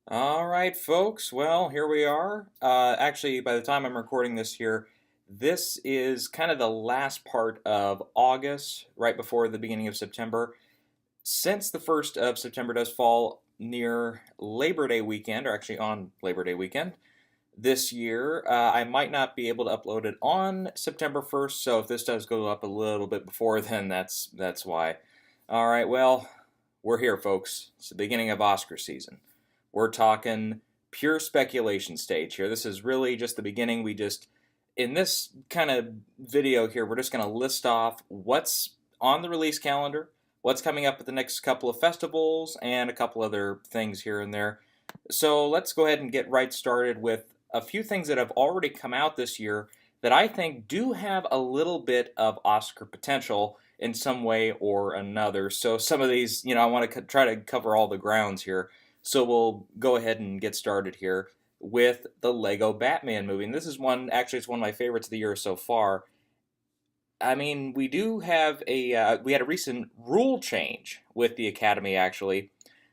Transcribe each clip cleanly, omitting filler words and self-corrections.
All right, folks. Well, here we are. Actually, by the time I'm recording this here, this is kind of the last part of August, right before the beginning of September. Since the 1st of September does fall near Labor Day weekend, or actually on Labor Day weekend, this year, I might not be able to upload it on September 1st, so if this does go up a little bit before then, that's why. All right, well, we're here, folks. It's the beginning of Oscar season. We're talking pure speculation stage here. This is really just the beginning. In this kind of video here, we're just going to list off what's on the release calendar, what's coming up at the next couple of festivals, and a couple other things here and there. So let's go ahead and get right started with a few things that have already come out this year that I think do have a little bit of Oscar potential in some way or another. So some of these, I want to try to cover all the grounds here. So we'll go ahead and get started here with the Lego Batman movie. And this is it's one of my favorites of the year so far. I mean, we do have we had a recent rule change with the Academy actually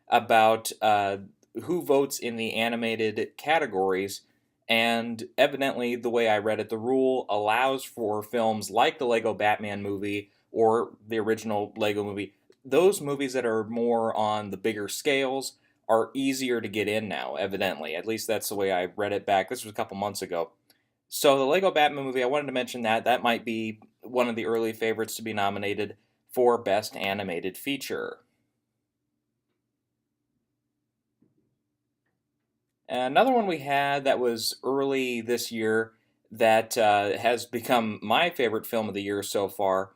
about who votes in the animated categories. And evidently, the way I read it, the rule allows for films like the Lego Batman movie or the original Lego movie, those movies that are more on the bigger scales are easier to get in now, evidently. At least that's the way I read it back. This was a couple months ago. So the Lego Batman movie, I wanted to mention that might be one of the early favorites to be nominated for Best Animated Feature. Another one we had that was early this year that has become my favorite film of the year so far,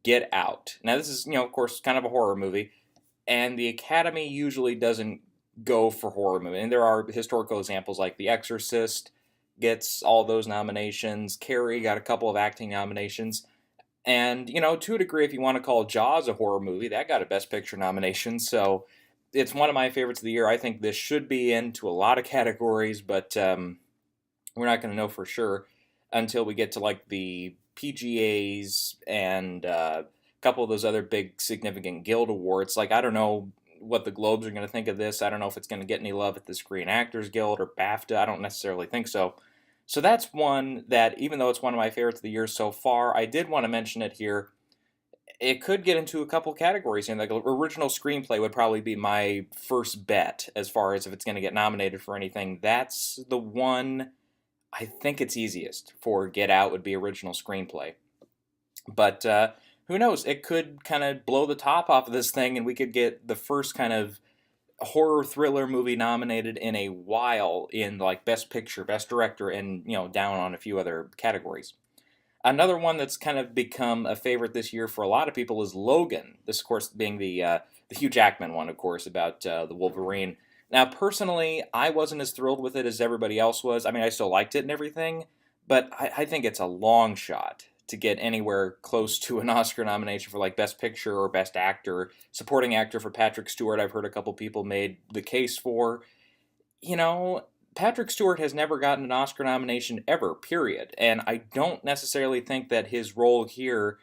Get Out. Now, this is, of course, kind of a horror movie, and the Academy usually doesn't go for horror movie. And there are historical examples like The Exorcist gets all those nominations. Carrie got a couple of acting nominations. And, to a degree, if you want to call Jaws a horror movie, that got a Best Picture nomination. So it's one of my favorites of the year. I think this should be into a lot of categories, but we're not going to know for sure until we get to like the PGAs and a couple of those other big significant guild awards. Like, I don't know what the Globes are going to think of this. I don't know if it's going to get any love at the Screen Actors Guild or BAFTA. I don't necessarily think so. So that's one that, even though it's one of my favorites of the year so far, I did want to mention it here. It could get into a couple categories, and like original screenplay would probably be my first bet as far as if it's going to get nominated for anything. That's the one I think it's easiest for Get Out would be original screenplay. But who knows? It could kind of blow the top off of this thing, and we could get the first kind of horror thriller movie nominated in a while in like Best Picture, Best Director, and down on a few other categories. Another one that's kind of become a favorite this year for a lot of people is Logan. This, of course, being the Hugh Jackman one, of course, about the Wolverine. Now, personally, I wasn't as thrilled with it as everybody else was. I mean, I still liked it and everything, but I think it's a long shot to get anywhere close to an Oscar nomination for like Best Picture or Best Actor. Supporting actor for Patrick Stewart, I've heard a couple people made the case for. You know, Patrick Stewart has never gotten an Oscar nomination ever, period. And I don't necessarily think that his role here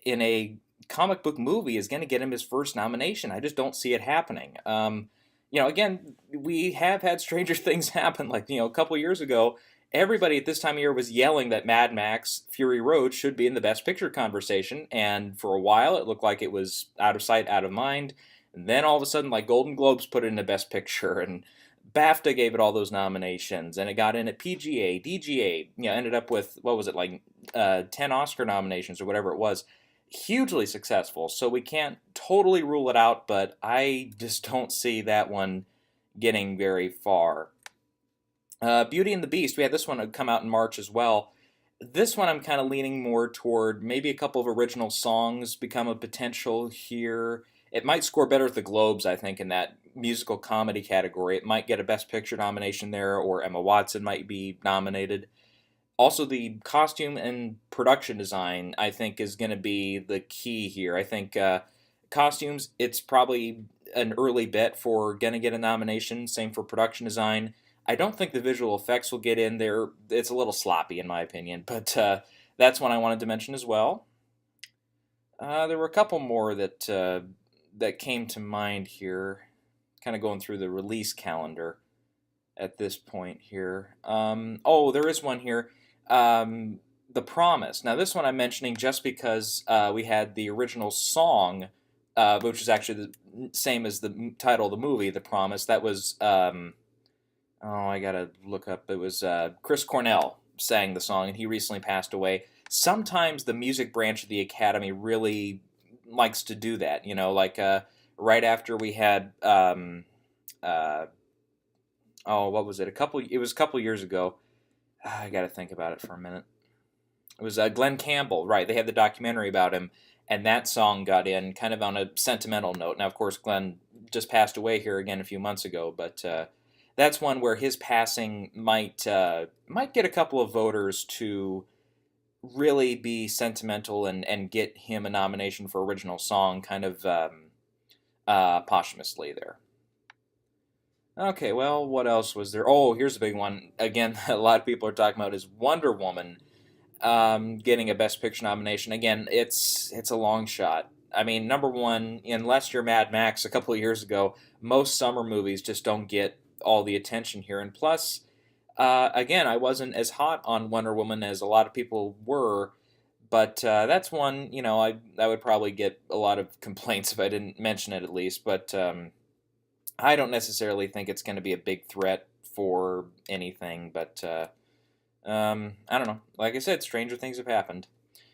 in a comic book movie is going to get him his first nomination. I just don't see it happening. Again, we have had stranger things happen. Like, a couple years ago, everybody at this time of year was yelling that Mad Max Fury Road should be in the Best Picture conversation. And for a while, it looked like it was out of sight, out of mind. And then all of a sudden, like Golden Globes put it in the Best Picture, and BAFTA gave it all those nominations, and it got in at PGA, DGA. Ended up with what was it like 10 Oscar nominations or whatever it was. Hugely successful. So we can't totally rule it out, but I just don't see that one getting very far. Beauty and the Beast. We had this one come out in March as well. This one I'm kind of leaning more toward maybe a couple of original songs become a potential here. It might score better at the Globes, I think, in that musical comedy category. It might get a Best Picture nomination there, or Emma Watson might be nominated. Also, the costume and production design, I think, is going to be the key here. I think costumes, it's probably an early bet for going to get a nomination. Same for production design. I don't think the visual effects will get in there. It's a little sloppy, in my opinion, but that's one I wanted to mention as well. There were a couple more that came to mind here, kind of going through the release calendar. at this point here. Oh, there is one here. Um, the Promise. Now, this one I'm mentioning just because we had the original song, which is actually the same as the title of the movie, The Promise. That was, oh, I gotta look up. It was Chris Cornell sang the song, and he recently passed away. Sometimes the music branch of the Academy really likes to do that. Like right after we had. Uh, oh, what was it? It was a couple years ago. I got to think about it for a minute. It was Glenn Campbell, right? They had the documentary about him, and that song got in kind of on a sentimental note. Now, of course, Glenn just passed away here again a few months ago, but that's one where his passing might get a couple of voters to really be sentimental and get him a nomination for original song, kind of posthumously there. Okay, well, what else was there? Oh, here's a big one. Again, a lot of people are talking about is Wonder Woman getting a Best Picture nomination. Again, it's a long shot. I mean, number one, unless you're Mad Max a couple of years ago, most summer movies just don't get all the attention here. And plus, again, I wasn't as hot on Wonder Woman as a lot of people were, but that's one, I would probably get a lot of complaints if I didn't mention it at least. But I don't necessarily think it's going to be a big threat for anything, but I don't know. Like I said, stranger things have happened.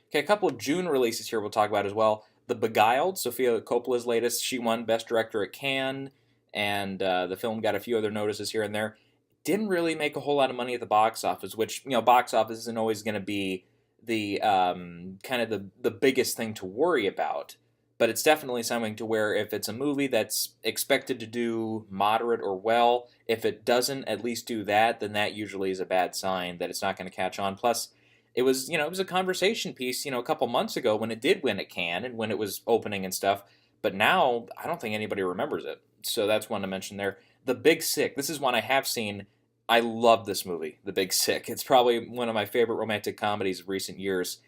Okay, a couple of June releases here we'll talk about as well. The Beguiled, Sofia Coppola's latest. She won Best Director at Cannes, and the film got a few other notices here and there. Didn't really make a whole lot of money at the box office, which, box office isn't always going to be the kind of the biggest thing to worry about. But it's definitely something to where if it's a movie that's expected to do moderate or well, if it doesn't at least do that, then that usually is a bad sign that it's not going to catch on. Plus, it was a conversation piece, a couple months ago when it did win at Cannes and when it was opening and stuff. But now, I don't think anybody remembers it. So that's one to mention there. The Big Sick. This is one I have seen. I love this movie, The Big Sick. It's probably one of my favorite romantic comedies of recent years.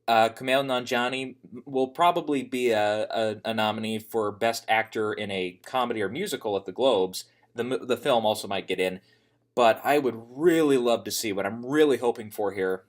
Kumail Nanjiani will probably be a nominee for Best Actor in a Comedy or Musical at the Globes. The film also might get in, but I would really love to see what I'm really hoping for here.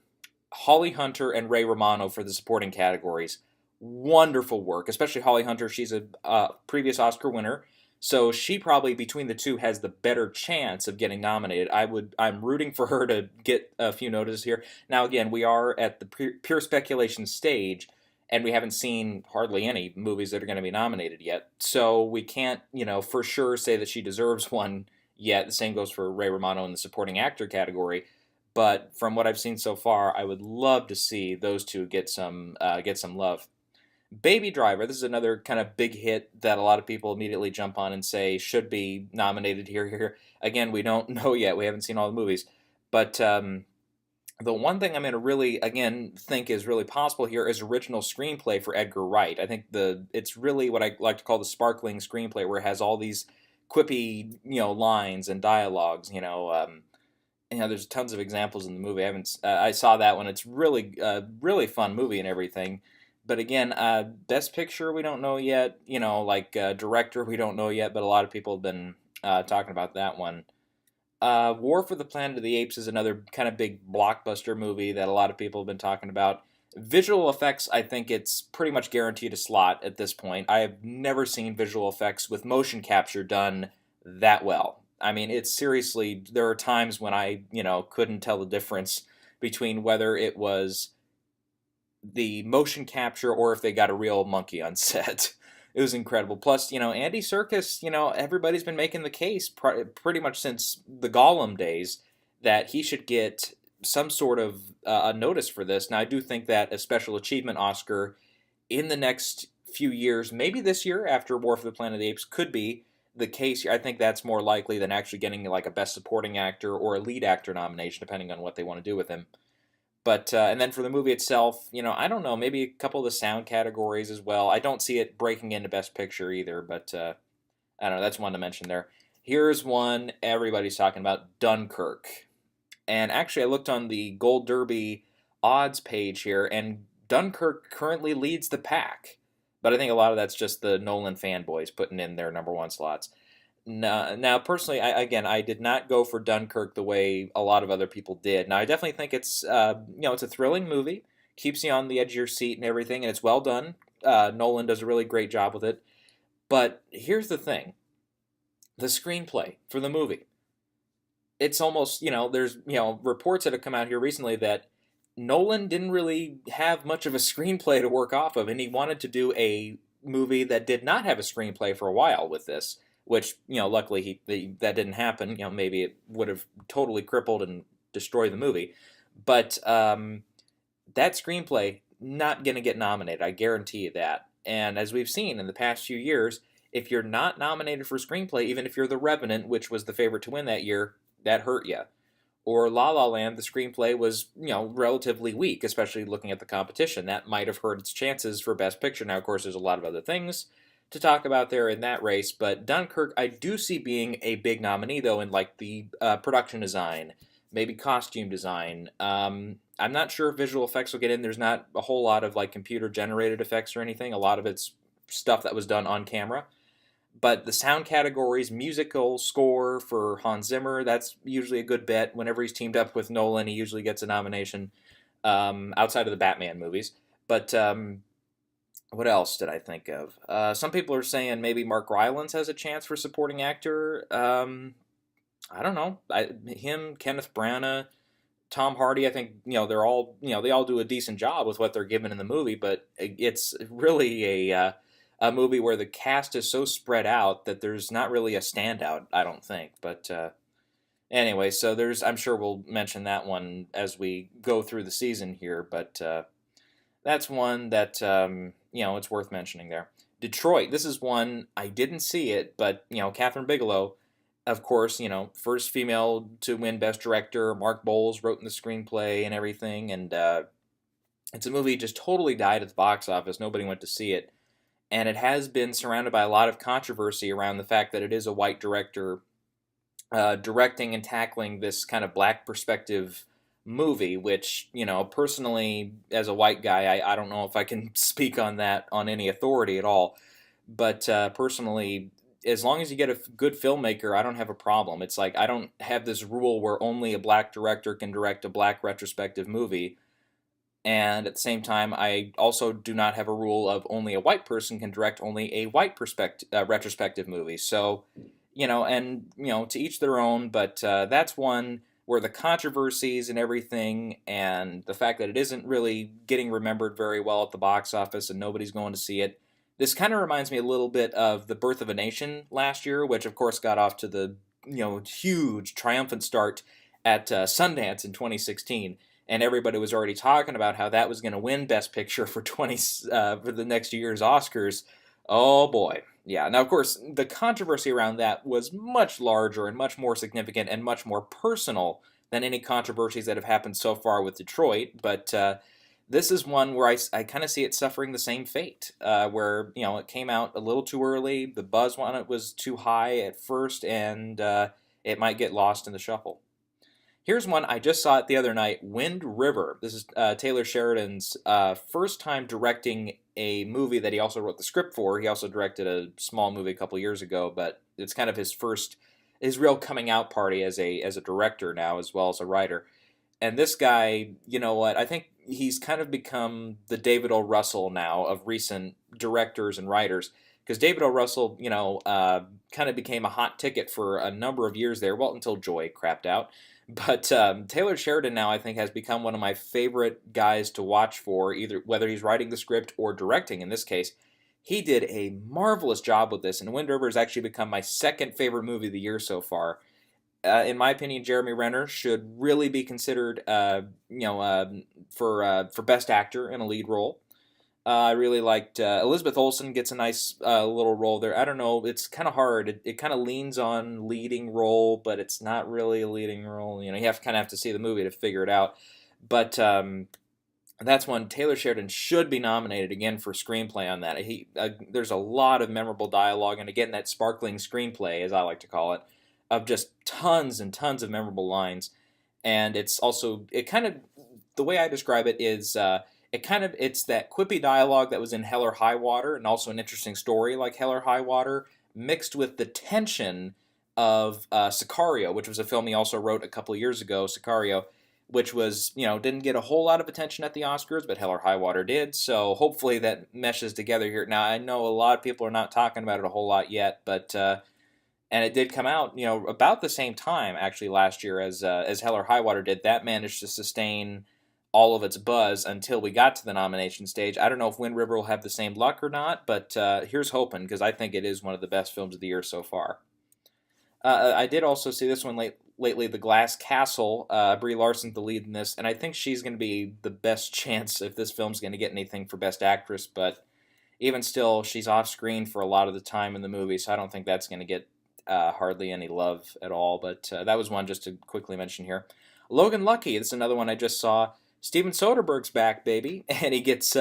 Holly Hunter and Ray Romano for the supporting categories. Wonderful work, especially Holly Hunter. She's a previous Oscar winner, so she probably between the two has the better chance of getting nominated. I'm rooting for her to get a few notices here. Now again, we are at the pure speculation stage, and we haven't seen hardly any movies that are going to be nominated yet. So we can't, for sure say that she deserves one yet. The same goes for Ray Romano in the supporting actor category. But from what I've seen so far, I would love to see those two get some love. Baby Driver, this is another kind of big hit that a lot of people immediately jump on and say should be nominated here. Again, we don't know yet. We haven't seen all the movies. But the one thing I'm going to really, again, think is really possible here is original screenplay for Edgar Wright. I think it's really what I like to call the sparkling screenplay, where it has all these quippy, lines and dialogues, there's tons of examples in the movie. I saw that one. It's really, really fun movie and everything. But again, Best Picture, we don't know yet. Director, we don't know yet, but a lot of people have been talking about that one. War for the Planet of the Apes is another kind of big blockbuster movie that a lot of people have been talking about. Visual effects, I think it's pretty much guaranteed a slot at this point. I have never seen visual effects with motion capture done that well. I mean, it's seriously, there are times when I, couldn't tell the difference between whether it was the motion capture or if they got a real monkey on set. It was incredible. Plus, Andy Serkis, everybody's been making the case pretty much since the Gollum days that he should get some sort of a notice for this. Now, I do think that a special achievement Oscar in the next few years, maybe this year after War for the Planet of the Apes, could be the case. I think that's more likely than actually getting like a Best Supporting Actor or a Lead Actor nomination, depending on what they want to do with him. But and then for the movie itself, I don't know, maybe a couple of the sound categories as well. I don't see it breaking into Best Picture either, but I don't know, that's one to mention there. Here's one everybody's talking about, Dunkirk. And actually, I looked on the Gold Derby odds page here, and Dunkirk currently leads the pack. But I think a lot of that's just the Nolan fanboys putting in their number one slots. No, now personally, I did not go for Dunkirk the way a lot of other people did. Now, I definitely think it's it's a thrilling movie, keeps you on the edge of your seat and everything, and it's well done. Nolan does a really great job with it. But here's the thing: the screenplay for the movie. It's almost there's reports that have come out here recently that Nolan didn't really have much of a screenplay to work off of, and he wanted to do a movie that did not have a screenplay for a while with this. Which luckily that didn't happen. Maybe it would have totally crippled and destroyed the movie, but that screenplay not going to get nominated. I guarantee you that. And as we've seen in the past few years, if you're not nominated for screenplay, even if you're The Revenant, which was the favorite to win that year, that hurt you. Or La La Land, the screenplay was, relatively weak, especially looking at the competition. That might have hurt its chances for Best Picture. Now, of course, there's a lot of other things to talk about there in that race, but Dunkirk, I do see being a big nominee, though, in like the production design, maybe costume design. I'm not sure if visual effects will get in. There's not a whole lot of like computer generated effects or anything. A lot of it's stuff that was done on camera. But the sound categories, musical score for Hans Zimmer, that's usually a good bet. Whenever he's teamed up with Nolan, he usually gets a nomination outside of the Batman movies. But what else did I think of? Some people are saying maybe Mark Rylance has a chance for supporting actor. I don't know. Him, Kenneth Branagh, Tom Hardy. I think they're all they all do a decent job with what they're given in the movie. But it's really a movie where the cast is so spread out that there's not really a standout, I don't think. But anyway, so I'm sure we'll mention that one as we go through the season here. But that's one that it's worth mentioning there. Detroit. This is one I didn't see it, but Catherine Bigelow, of course, first female to win Best Director. Mark Bowles wrote in the screenplay and everything, and it's a movie just totally died at the box office. Nobody went to see it. And it has been surrounded by a lot of controversy around the fact that it is a white director directing and tackling this kind of black perspective movie, which, personally, as a white guy, I don't know if I can speak on that on any authority at all. But personally, as long as you get a good filmmaker, I don't have a problem. It's like I don't have this rule where only a black director can direct a black retrospective movie. And at the same time, I also do not have a rule of only a white person can direct only a white retrospective movie. So, to each their own. But that's one where the controversies and everything, and the fact that it isn't really getting remembered very well at the box office, and nobody's going to see it. This kind of reminds me a little bit of The Birth of a Nation last year, which of course got off to the huge triumphant start at Sundance in 2016. And everybody was already talking about how that was going to win Best Picture for for the next year's Oscars. Oh boy, yeah. Now, of course, the controversy around that was much larger and much more significant and much more personal than any controversies that have happened so far with Detroit. But this is one where I kind of see it suffering the same fate, where it came out a little too early, the buzz on it was too high at first, and it might get lost in the shuffle. Here's one, I just saw it the other night, Wind River. This is Taylor Sheridan's first time directing a movie that he also wrote the script for. He also directed a small movie a couple years ago, but it's kind of his real coming out party as a director now, as well as a writer. And this guy, you know what, I think he's kind of become the David O. Russell now of recent directors and writers. Because David O. Russell, kind of became a hot ticket for a number of years there, well, until Joy crapped out. But Taylor Sheridan now, I think, has become one of my favorite guys to watch for, either whether he's writing the script or directing in this case. He did a marvelous job with this, and Wind River has actually become my second favorite movie of the year so far. In my opinion, Jeremy Renner should really be considered, for Best Actor in a lead role. I really liked Elizabeth Olsen gets a nice little role there. I don't know, it's kind of hard. It kind of leans on leading role, but it's not really a leading role. You kind of have to see the movie to figure it out. But that's one. Taylor Sheridan should be nominated again for screenplay on that. There's a lot of memorable dialogue, and again, that sparkling screenplay, as I like to call it, of just tons and tons of memorable lines. And it's also, the way I describe it is, it's that quippy dialogue that was in Hell or High Water, and also an interesting story like Hell or High Water, mixed with the tension of Sicario, which was a film he also wrote a couple of years ago, Sicario, which was, didn't get a whole lot of attention at the Oscars, but Hell or High Water did. So hopefully that meshes together here. Now, I know a lot of people are not talking about it a whole lot yet, but and it did come out, about the same time actually last year as Hell or High Water did. That managed to sustain all of its buzz until we got to the nomination stage. I don't know if Wind River will have the same luck or not, but here's hoping, because I think it is one of the best films of the year so far. I did also see this one lately, The Glass Castle. Brie Larson's the lead in this, and I think she's going to be the best chance if this film's going to get anything for Best Actress, but even still, she's off screen for a lot of the time in the movie, so I don't think that's going to get hardly any love at all, but that was one just to quickly mention here. Logan Lucky, this is another one I just saw. Steven Soderbergh's back, baby, and he gets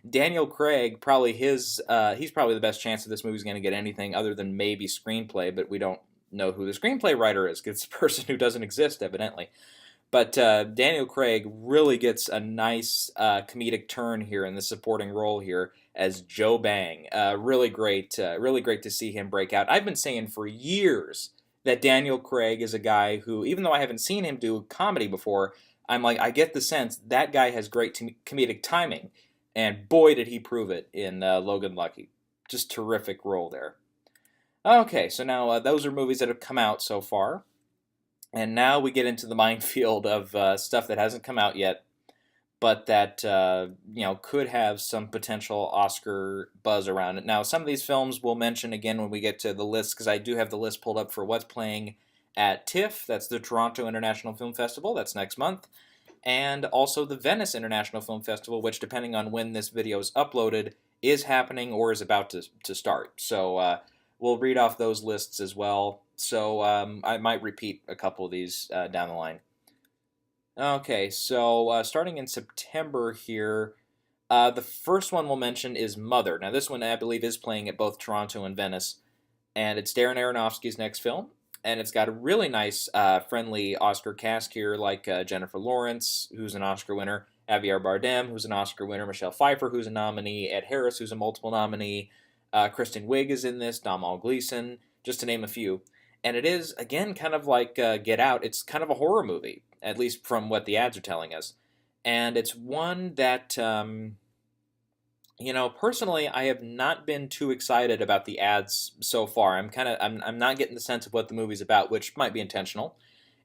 Daniel Craig, probably he's probably the best chance that this movie's going to get anything other than maybe screenplay, but we don't know who the screenplay writer is, because it's a person who doesn't exist, evidently. But Daniel Craig really gets a nice comedic turn here in the supporting role here as Joe Bang. Really great to see him break out. I've been saying for years that Daniel Craig is a guy who, even though I haven't seen him do comedy before, I'm like, I get the sense that guy has great comedic timing, and boy did he prove it in Logan Lucky. Just terrific role there. Okay, so now those are movies that have come out so far. And now we get into the minefield of stuff that hasn't come out yet, but that could have some potential Oscar buzz around it. Now, some of these films we'll mention again when we get to the list, because I do have the list pulled up for what's playing at TIFF. That's the Toronto International Film Festival. That's next month. And also the Venice International Film Festival, which, depending on when this video is uploaded, is happening or is about to start. So we'll read off those lists as well. So I might repeat a couple of these down the line. Okay, so starting in September here, the first one we'll mention is Mother. Now, this one I believe is playing at both Toronto and Venice, and it's Darren Aronofsky's next film, and it's got a really nice, friendly Oscar cast here, like Jennifer Lawrence, who's an Oscar winner, Javier Bardem, who's an Oscar winner, Michelle Pfeiffer, who's a nominee, Ed Harris, who's a multiple nominee, Kristen Wiig is in this, Domhnall Gleeson, just to name a few. And it is, again, kind of like Get Out. It's kind of a horror movie, at least from what the ads are telling us. And it's one that, personally, I have not been too excited about the ads so far. I'm not getting the sense of what the movie's about, which might be intentional.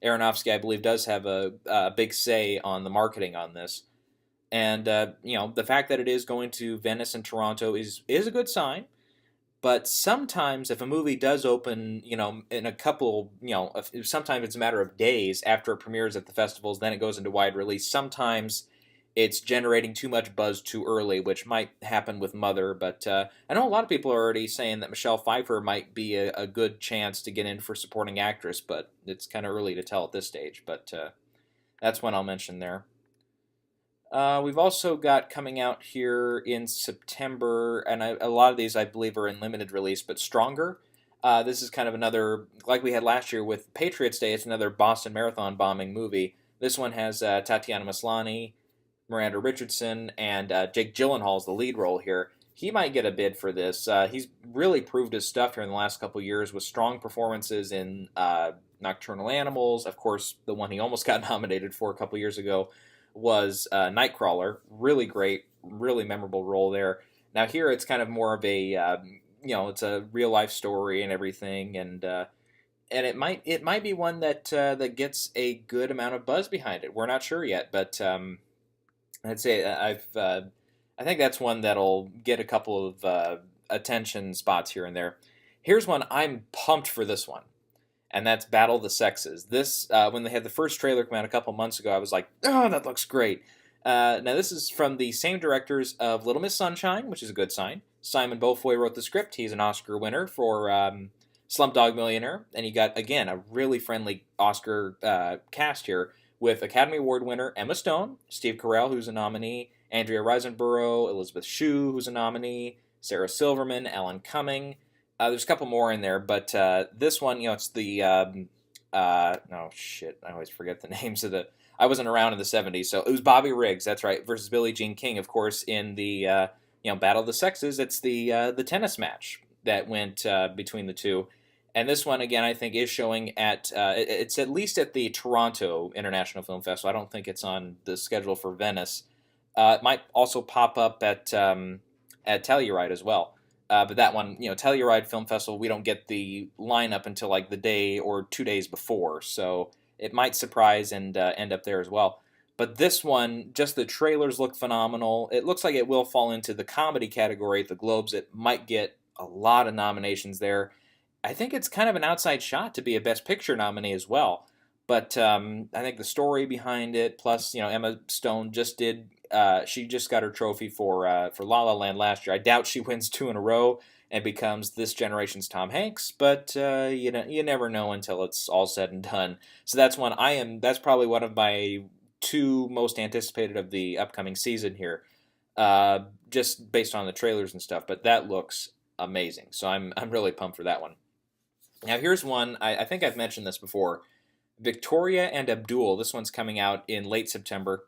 Aronofsky, I believe, does have a big say on the marketing on this. And, the fact that it is going to Venice and Toronto is a good sign. But sometimes if a movie does open, in a couple, sometimes it's a matter of days after it premieres at the festivals, then it goes into wide release. Sometimes it's generating too much buzz too early, which might happen with Mother. But I know a lot of people are already saying that Michelle Pfeiffer might be a good chance to get in for supporting actress, but it's kind of early to tell at this stage. But that's one I'll mention there. We've also got coming out here in September, and a lot of these I believe are in limited release, but Stronger. This is kind of another, like we had last year with Patriots Day, it's another Boston Marathon bombing movie. This one has Tatiana Maslany, Miranda Richardson, and Jake Gyllenhaal's the lead role here. He might get a bid for this. He's really proved his stuff here in the last couple of years with strong performances in Nocturnal Animals. Of course, the one he almost got nominated for a couple years ago was Nightcrawler. Really great, really memorable role there. Now here it's kind of more of a, it's a real life story and everything, and it might be one that gets a good amount of buzz behind it. We're not sure yet, but I'd say I think that's one that'll get a couple of attention spots here and there. Here's one I'm pumped for this one. And that's Battle of the Sexes. This, when they had the first trailer come out a couple months ago, I was like, oh, that looks great. Now, this is from the same directors of Little Miss Sunshine, which is a good sign. Simon Beaufoy wrote the script. He's an Oscar winner for Slumdog Millionaire. And you got, again, a really friendly Oscar cast here with Academy Award winner Emma Stone, Steve Carell, who's a nominee, Andrea Riseborough, Elizabeth Shue, who's a nominee, Sarah Silverman, Alan Cumming. There's a couple more in there, but this one, it's the, I always forget the names of I wasn't around in the 70s, so it was Bobby Riggs, that's right, versus Billie Jean King, of course, in the, Battle of the Sexes. It's the tennis match. that went between the two. And this one, again, I think is showing at, it's at least at the Toronto International Film Festival. I don't think it's on the schedule for Venice. It might also pop up at Telluride as well. But that one, Telluride Film Festival, we don't get the lineup until like the day or 2 days before. So it might surprise and end up there as well. But this one, just the trailers look phenomenal. It looks like it will fall into the comedy category at the Globes. It might get a lot of nominations there. I think it's kind of an outside shot to be a Best Picture nominee as well. But I think the story behind it, plus Emma Stone just did. She just got her trophy for La La Land last year. I doubt she wins two in a row and becomes this generation's Tom Hanks. But you never know until it's all said and done. So that's one I am. That's probably one of my two most anticipated of the upcoming season here, just based on the trailers and stuff. But that looks amazing. So I'm really pumped for that one. Now here's one, I think I've mentioned this before. Victoria and Abdul. This one's coming out in late September.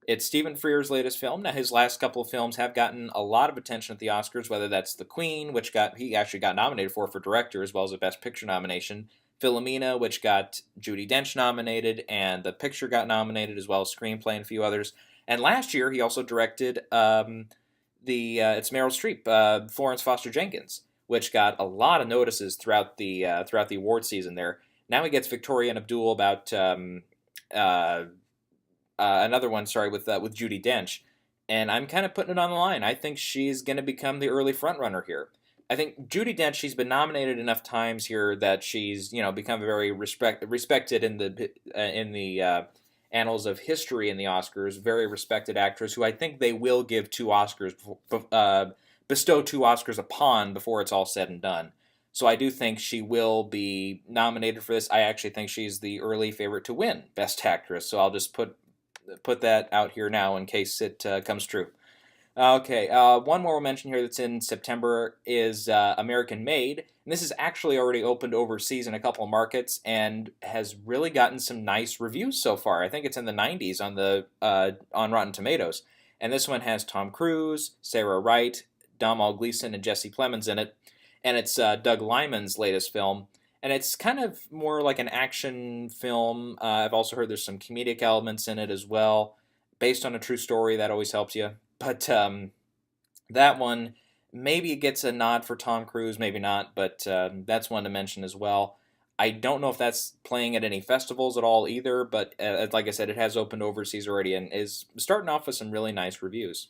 It's Stephen Frears' latest film. Now his last couple of films have gotten a lot of attention at the Oscars, whether that's The Queen, which he actually got nominated for director as well as a Best Picture nomination. Philomena, which got Judi Dench nominated, and The Picture got nominated as well as Screenplay and a few others. And last year he also directed it's Meryl Streep, Florence Foster Jenkins, which got a lot of notices throughout the award season there. Now he gets Victoria and Abdul about another one, with Judi Dench, and I'm kind of putting it on the line. I think she's going to become the early frontrunner here. I think Judi Dench, she's been nominated enough times here that she's become very respected in the annals of history in the Oscars. Very respected actress who I think they will give two Oscars. Bestow two Oscars upon before it's all said and done. So I do think she will be nominated for this. I actually think she's the early favorite to win Best Actress. So I'll just put that out here now in case it comes true. Okay, one more we'll mention here that's in September is American Made. And this is actually already opened overseas in a couple of markets and has really gotten some nice reviews so far. I think it's in the 90s on Rotten Tomatoes. And this one has Tom Cruise, Sarah Wright, Domhnall Gleeson, and Jesse Plemons in it. And it's Doug Liman's latest film. And it's kind of more like an action film. I've also heard there's some comedic elements in it as well. Based on a true story, that always helps you. But that one, maybe it gets a nod for Tom Cruise, maybe not. But that's one to mention as well. I don't know if that's playing at any festivals at all either. But like I said, it has opened overseas already and is starting off with some really nice reviews.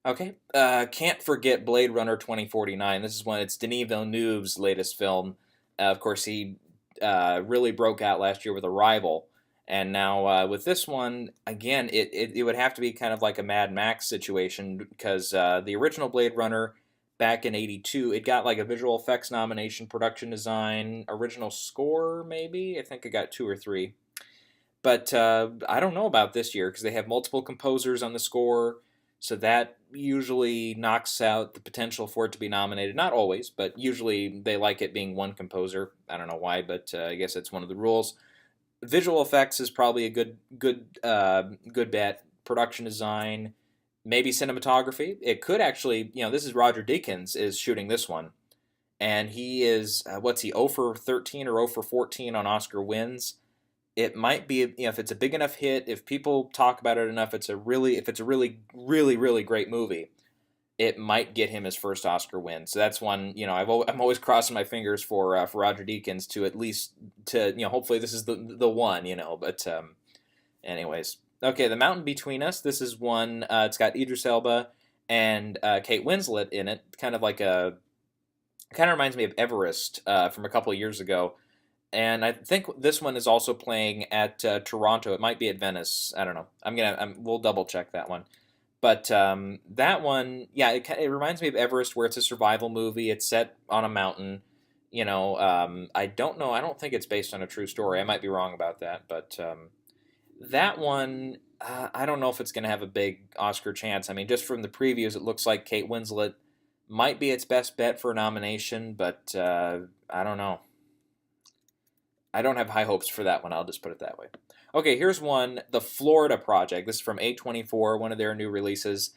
Okay, can't forget Blade Runner 2049. This is it's Denis Villeneuve's latest film. Of course, he really broke out last year with Arrival. And now with this one, again, it would have to be kind of like a Mad Max situation because the original Blade Runner back in '82, it got like a visual effects nomination, production design, original score maybe. I think it got 2 or 3. But I don't know about this year because they have multiple composers on the score. So that usually knocks out the potential for it to be nominated. Not always, but usually they like it being one composer. I don't know why, but I guess it's one of the rules. Visual effects is probably a good bet. Production design, maybe cinematography. It could actually, this is Roger Deakins is shooting this one, and he is 0 for 13 or 0 for 14 on Oscar wins. It might be, if it's a big enough hit, if people talk about it enough, if it's a really, really, really great movie, it might get him his first Oscar win. So that's one, I'm always crossing my fingers for Roger Deakins to at least, hopefully this is the one, but anyways. Okay, The Mountain Between Us, this is one, it's got Idris Elba and Kate Winslet in it, kind of reminds me of Everest from a couple of years ago. And I think this one is also playing at Toronto. It might be at Venice. I don't know. We'll double check that one. But that one, yeah, it reminds me of Everest, where it's a survival movie. It's set on a mountain. I don't know. I don't think it's based on a true story. I might be wrong about that. But that one, I don't know if it's going to have a big Oscar chance. I mean, just from the previews, it looks like Kate Winslet might be its best bet for a nomination. But I don't know. I don't have high hopes for that one. I'll just put it that way. Okay, here's one, The Florida Project. This is from A24, one of their new releases.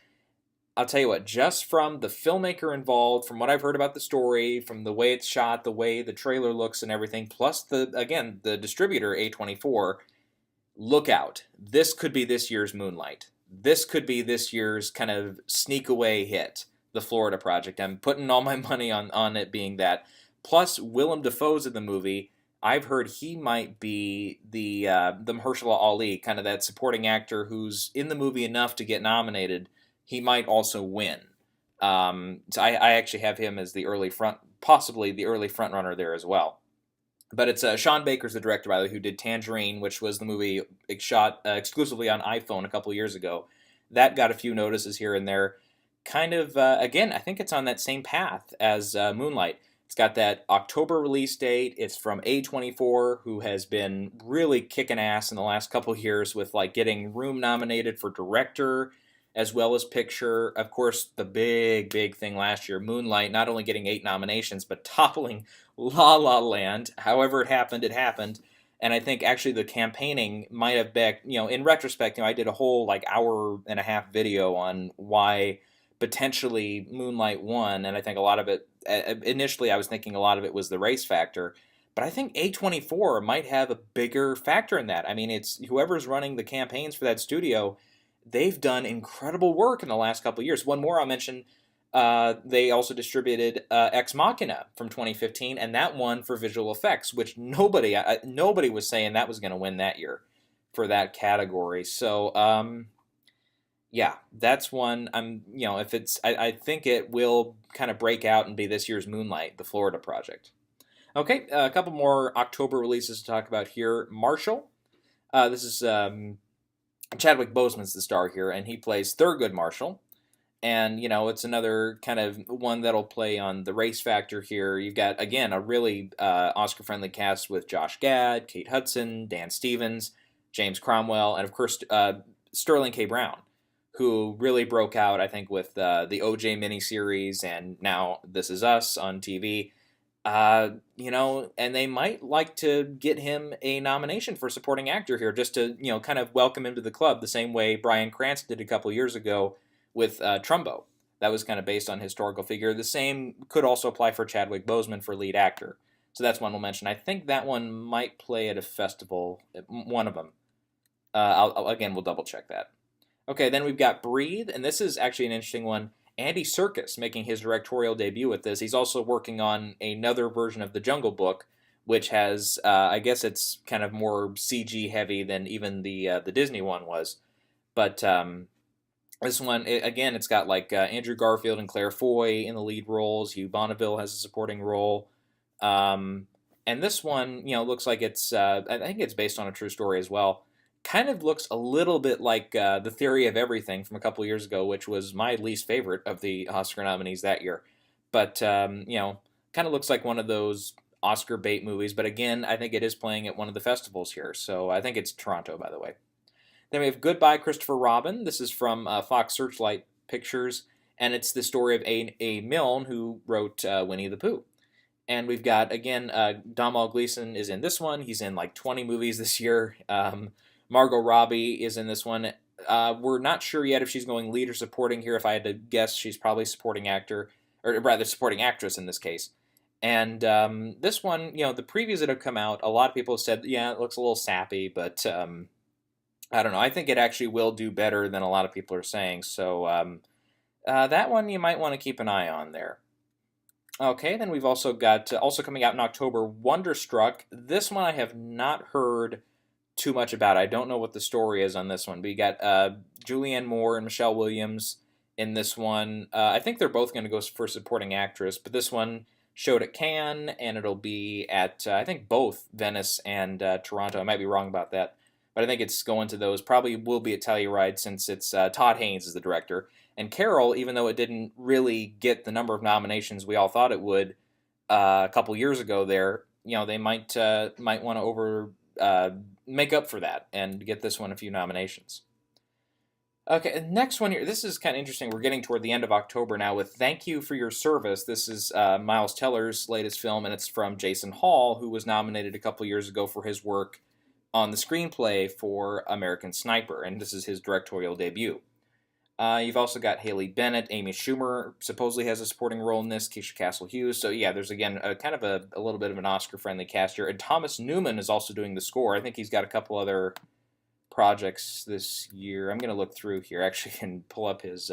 I'll tell you what, just from the filmmaker involved, from what I've heard about the story, from the way it's shot, the way the trailer looks and everything, plus the distributor, A24, look out. This could be this year's Moonlight. This could be this year's kind of sneak away hit, The Florida Project. I'm putting all my money on it being that. Plus, Willem Dafoe's in the movie. I've heard he might be the Mahershala Ali, kind of that supporting actor who's in the movie enough to get nominated. He might also win. So I actually have him as possibly the early front runner there as well. But it's Sean Baker's the director, by the way, who did Tangerine, which was the movie shot exclusively on iPhone a couple years ago. That got a few notices here and there. Kind of, again, I think it's on that same path as Moonlight. It's got that October release date. It's from A24, who has been really kicking ass in the last couple years with like getting Room nominated for director as well as picture. Of course, the big thing last year, Moonlight, not only getting 8 nominations, but toppling La La Land. However it happened, it happened. And I think actually the campaigning might have in retrospect, I did a whole like hour and a half video on why potentially Moonlight won, and I think a lot of it, initially I was thinking a lot of it was the race factor, but I think A24 might have a bigger factor in that. I mean, it's whoever's running the campaigns for that studio, they've done incredible work in the last couple of years. One more I'll mention, they also distributed Ex Machina from 2015, and that won for visual effects, which nobody was saying that was going to win that year for that category. So, yeah, that's one. I think it will kind of break out and be this year's Moonlight, the Florida Project. Okay, a couple more October releases to talk about here. Marshall. This is Chadwick Boseman's the star here, and he plays Thurgood Marshall. And, it's another kind of one that'll play on the race factor here. You've got, again, a really Oscar-friendly cast with Josh Gad, Kate Hudson, Dan Stevens, James Cromwell, and, of course, Sterling K. Brown, who really broke out, I think, with the OJ miniseries and now This Is Us on TV. And they might like to get him a nomination for supporting actor here, just to, kind of welcome him to the club the same way Bryan Cranston did a couple years ago with Trumbo. That was kind of based on historical figure. The same could also apply for Chadwick Boseman for lead actor. So that's one we'll mention. I think that one might play at a festival, one of them. We'll double check that. Okay, then we've got Breathe, and this is actually an interesting one. Andy Serkis making his directorial debut with this. He's also working on another version of The Jungle Book, which has, I guess it's kind of more CG heavy than even the Disney one was. But this one, it's got like Andrew Garfield and Claire Foy in the lead roles. Hugh Bonneville has a supporting role. And this one, looks like it's, I think it's based on a true story as well. Kind of looks a little bit like The Theory of Everything from a couple years ago, which was my least favorite of the Oscar nominees that year. But, kind of looks like one of those Oscar bait movies. But again, I think it is playing at one of the festivals here. So I think it's Toronto, by the way. Then we have Goodbye, Christopher Robin. This is from Fox Searchlight Pictures. And it's the story of A. Milne, who wrote Winnie the Pooh. And we've got, again, Domhnall Gleeson is in this one. He's in like 20 movies this year. Margot Robbie is in this one. We're not sure yet if she's going lead or supporting here. If I had to guess, she's probably supporting actor, or rather supporting actress in this case. And this one, the previews that have come out, a lot of people have said, yeah, it looks a little sappy, but I don't know. I think it actually will do better than a lot of people are saying. So that one you might want to keep an eye on there. Okay, then we've also got, also coming out in October, Wonderstruck. This one I have not heard too much about. I don't know what the story is on this one, but you got Julianne Moore and Michelle Williams in this one. I think they're both going to go for supporting actress, but this one showed at Cannes, and it'll be at, I think, both Venice and Toronto. I might be wrong about that, but I think it's going to those. Probably will be at Telluride since it's Todd Haynes is the director. And Carol, even though it didn't really get the number of nominations we all thought it would a couple years ago there, they might want to make up for that and get this one a few nominations. Okay, next one here. This is kind of interesting. We're getting toward the end of October now with Thank You for Your Service. This is Miles Teller's latest film, and it's from Jason Hall, who was nominated a couple years ago for his work on the screenplay for American Sniper, and this is his directorial debut. You've also got Haley Bennett, Amy Schumer supposedly has a supporting role in this, Keisha Castle Hughes. So yeah, there's again a kind of a little bit of an Oscar-friendly cast here. And Thomas Newman is also doing the score. I think he's got a couple other projects this year. I'm going to look through here. Actually, can pull up his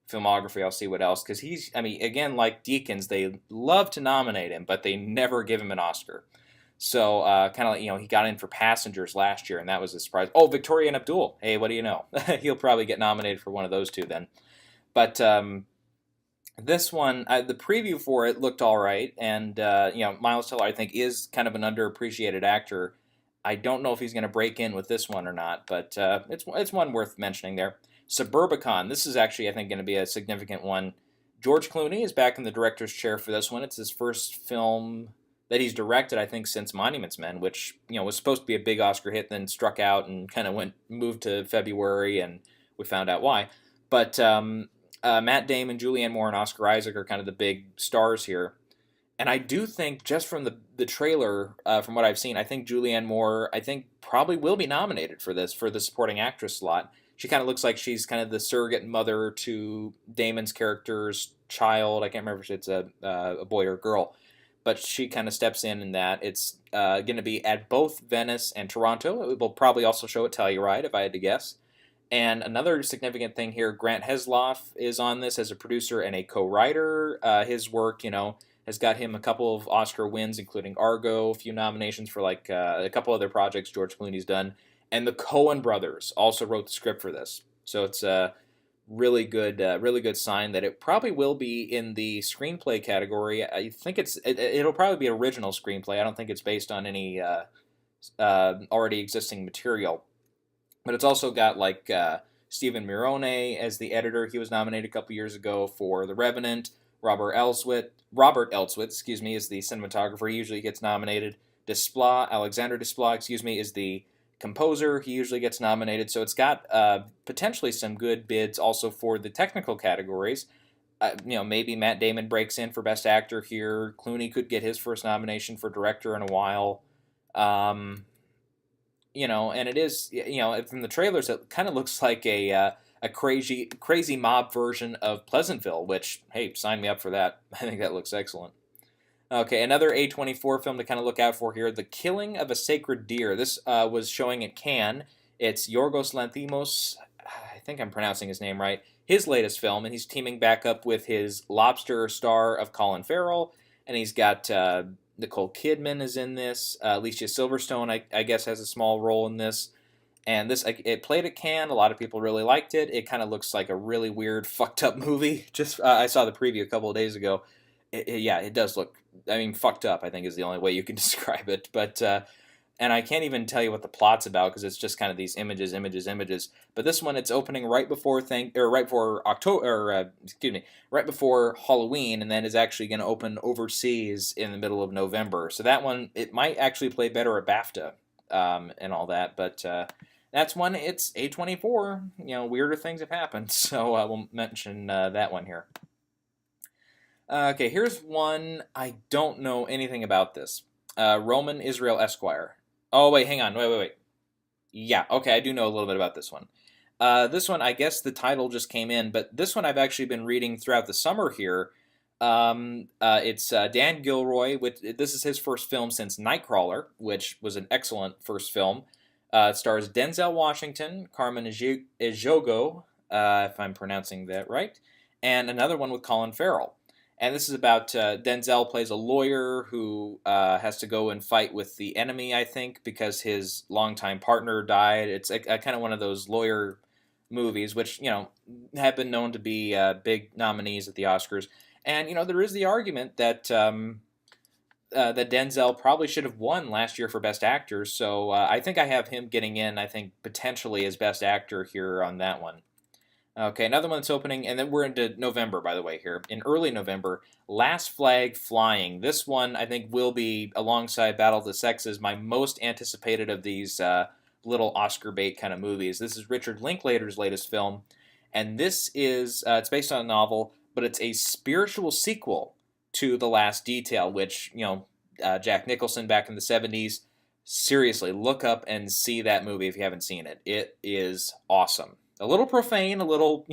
filmography. I'll see what else, because he's. I mean, again, like Deakins, they love to nominate him, but they never give him an Oscar. So kind of like, he got in for Passengers last year, and that was a surprise. Oh, Victoria and Abdul. Hey, what do you know? He'll probably get nominated for one of those two then. But this one, the preview for it looked all right, and Miles Teller, I think, is kind of an underappreciated actor. I don't know if he's going to break in with this one or not, but it's one worth mentioning there. Suburbicon. This is actually, I think, going to be a significant one. George Clooney is back in the director's chair for this one. It's his first film that he's directed, I think, since Monuments Men, which was supposed to be a big Oscar hit, then struck out and kind of moved to February, and we found out why. But Matt Damon, Julianne Moore, and Oscar Isaac are kind of the big stars here. And I do think, just from the trailer, from what I've seen, I think Julianne Moore, probably will be nominated for this, for the supporting actress slot. She kind of looks like she's kind of the surrogate mother to Damon's character's child. I can't remember if it's a boy or a girl, but she kind of steps in that. It's going to be at both Venice and Toronto. It will probably also show at Telluride, if I had to guess. And another significant thing here, Grant Heslov is on this as a producer and a co-writer. His work, has got him a couple of Oscar wins, including Argo, a few nominations for a couple other projects George Clooney's done. And the Coen brothers also wrote the script for this. So it's a really good sign that it probably will be in the screenplay category. I think it'll probably be original screenplay. I don't think it's based on any already existing material. But it's also got Stephen Mirone as the editor. He was nominated a couple years ago for The Revenant. Robert Elswit, is the cinematographer. He usually gets nominated. Alexander Desplat, is the composer. He usually gets nominated. So it's got potentially some good bids also for the technical categories. Maybe Matt Damon breaks in for Best Actor here. Clooney could get his first nomination for director in a while. And it is, from the trailers, it kind of looks like a crazy mob version of Pleasantville, which, hey, sign me up for that. I think that looks excellent. Okay, another A24 film to kind of look out for here, The Killing of a Sacred Deer. This was showing at Cannes. It's Yorgos Lanthimos, I think I'm pronouncing his name right, his latest film, and he's teaming back up with his Lobster star of Colin Farrell, and he's got Nicole Kidman is in this. Alicia Silverstone, I guess, has a small role in this. And it played at Cannes. A lot of people really liked it. It kind of looks like a really weird, fucked up movie. I saw the preview a couple of days ago. It does look, fucked up, I think, is the only way you can describe it. But and I can't even tell you what the plot's about, because it's just kind of these images. But this one, it's opening right before right before Halloween, and then is actually going to open overseas in the middle of November. So that one, it might actually play better at BAFTA and all that. But that's one. It's A24. Weirder things have happened. So we'll mention that one here. Okay, here's one. I don't know anything about this. Roman Israel Esquire. Oh, wait, hang on. Wait. Yeah, okay, I do know a little bit about this one. This one, I guess the title just came in, but this one I've actually been reading throughout the summer here. It's Dan Gilroy. This is his first film since Nightcrawler, which was an excellent first film. It stars Denzel Washington, Carmen Ejogo, if I'm pronouncing that right, and another one with Colin Farrell. And this is about Denzel plays a lawyer who has to go and fight with the enemy, I think, because his longtime partner died. It's a kind of one of those lawyer movies, which, have been known to be big nominees at the Oscars. And, there is the argument that that Denzel probably should have won last year for Best Actor. So I think I have him getting in, I think, potentially as Best Actor here on that one. Okay, another one that's opening, and then we're into November, by the way, here. In early November, Last Flag Flying. This one, I think, will be, alongside Battle of the Sexes, my most anticipated of these little Oscar bait kind of movies. This is Richard Linklater's latest film, and this is, it's based on a novel, but it's a spiritual sequel to The Last Detail, which, Jack Nicholson back in the 70s. Seriously, look up and see that movie if you haven't seen it. It is awesome. a little profane, a little,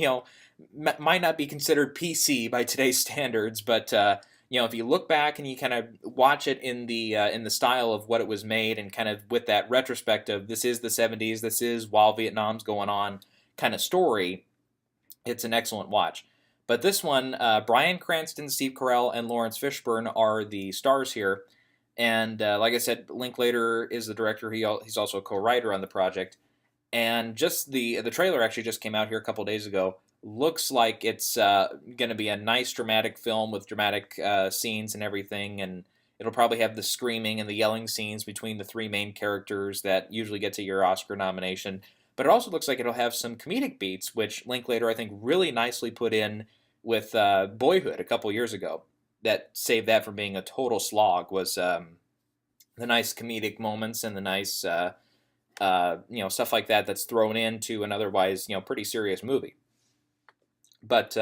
might not be considered PC by today's standards, but if you look back and you kind of watch it in the style of what it was made, and kind of with that retrospective, this is the '70s, this is while Vietnam's going on kind of story, it's an excellent watch. But this one, Bryan Cranston, Steve Carell, and Lawrence Fishburne are the stars here. And like I said, Linklater is the director. He's also a co-writer on the project. And just the trailer actually just came out here a couple days ago. Looks like it's going to be a nice dramatic film with dramatic scenes and everything. And it'll probably have the screaming and the yelling scenes between the three main characters that usually get to your Oscar nomination. But it also looks like it'll have some comedic beats, which Linklater, I think, really nicely put in with Boyhood a couple years ago. That saved that from being a total slog was the nice comedic moments and the nice stuff like that that's thrown into an otherwise pretty serious movie. But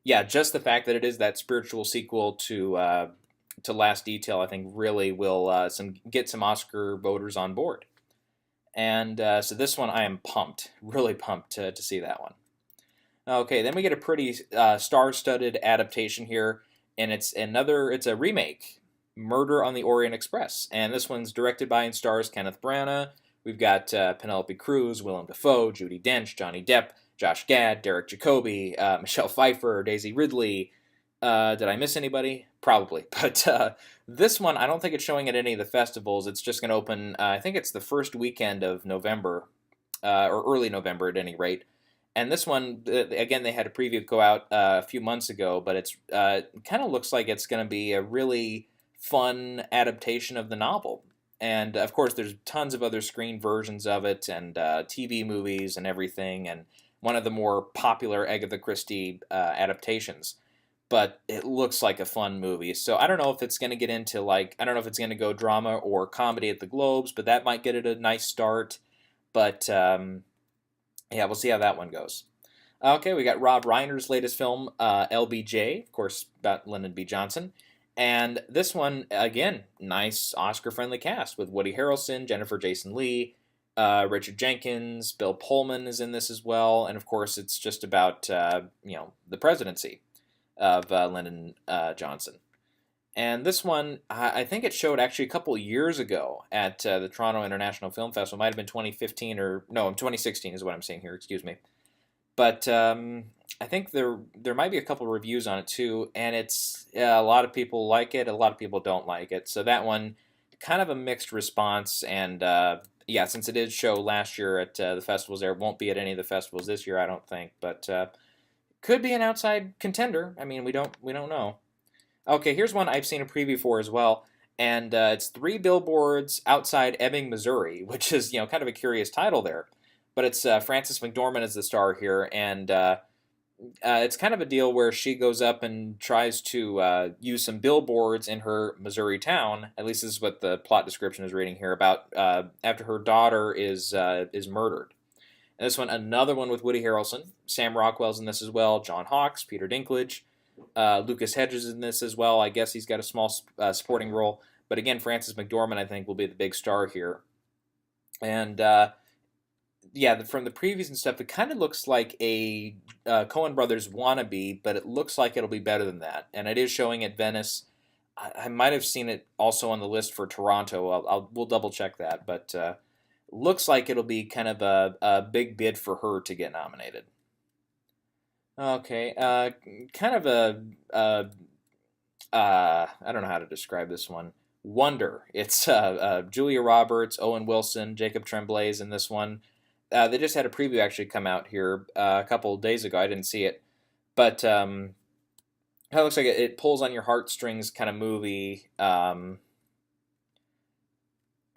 yeah, just the fact that it is that spiritual sequel to Last Detail, I think, really will get some Oscar voters on board. And so this one, I am pumped, really pumped to see that one. Okay, then we get a pretty star-studded adaptation here, and it's a remake, Murder on the Orient Express, and this one's directed by and stars Kenneth Branagh. We've got Penelope Cruz, Willem Dafoe, Judi Dench, Johnny Depp, Josh Gad, Derek Jacobi, Michelle Pfeiffer, Daisy Ridley. Did I miss anybody? Probably. But this one, I don't think it's showing at any of the festivals. It's just going to open, I think it's the first weekend of November, or early November at any rate. And this one, again, they had a preview go out a few months ago, but it's kind of looks like it's going to be a really fun adaptation of the novel. And, of course, there's tons of other screen versions of it and TV movies and everything, and one of the more popular Agatha Christie adaptations. But it looks like a fun movie. So I don't know if it's going to get into, I don't know if it's going to go drama or comedy at the Globes, but that might get it a nice start. But, yeah, we'll see how that one goes. Okay, we got Rob Reiner's latest film, LBJ, of course, about Lyndon B. Johnson. And this one, again, nice Oscar-friendly cast with Woody Harrelson, Jennifer Jason Leigh, Richard Jenkins, Bill Pullman is in this as well. And, of course, it's just about, the presidency of Lyndon Johnson. And this one, I think it showed actually a couple years ago at the Toronto International Film Festival. It might have been 2015 no, 2016 is what I'm saying here, excuse me. But I think there might be a couple reviews on it too, and it's a lot of people like it, a lot of people don't like it. So that one, kind of a mixed response, and yeah, since it did show last year at the festivals there, it won't be at any of the festivals this year, I don't think, but could be an outside contender. I mean, we don't know. Okay, here's one I've seen a preview for as well, and it's 3 Billboards Outside Ebbing, Missouri, which is kind of a curious title there. But it's Frances McDormand as the star here, and it's kind of a deal where she goes up and tries to use some billboards in her Missouri town. At least this is what the plot description is reading here about after her daughter is murdered. And this one, another one with Woody Harrelson. Sam Rockwell's in this as well. John Hawkes, Peter Dinklage, Lucas Hedges is in this as well. I guess he's got a small supporting role. But again, Frances McDormand, I think, will be the big star here. And yeah, from the previews and stuff, it kind of looks like a Coen Brothers wannabe, but it looks like it'll be better than that. And it is showing at Venice. I might have seen it also on the list for Toronto. We'll double check that, but looks like it'll be kind of a big bid for her to get nominated. Okay, kind of I don't know how to describe this one. Wonder. It's Julia Roberts, Owen Wilson, Jacob Tremblay's in this one. They just had a preview actually come out here a couple of days ago. I didn't see it. But it looks like it pulls on your heartstrings kind of movie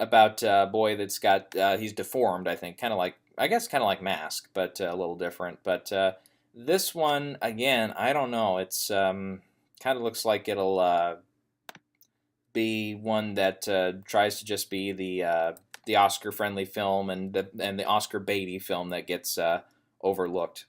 about a boy that's got, he's deformed, I think. Kind of like Mask, but a little different. But this one, again, I don't know. It's kind of looks like it'll be one that tries to just be the Oscar-friendly film and the Oscar baity film that gets overlooked.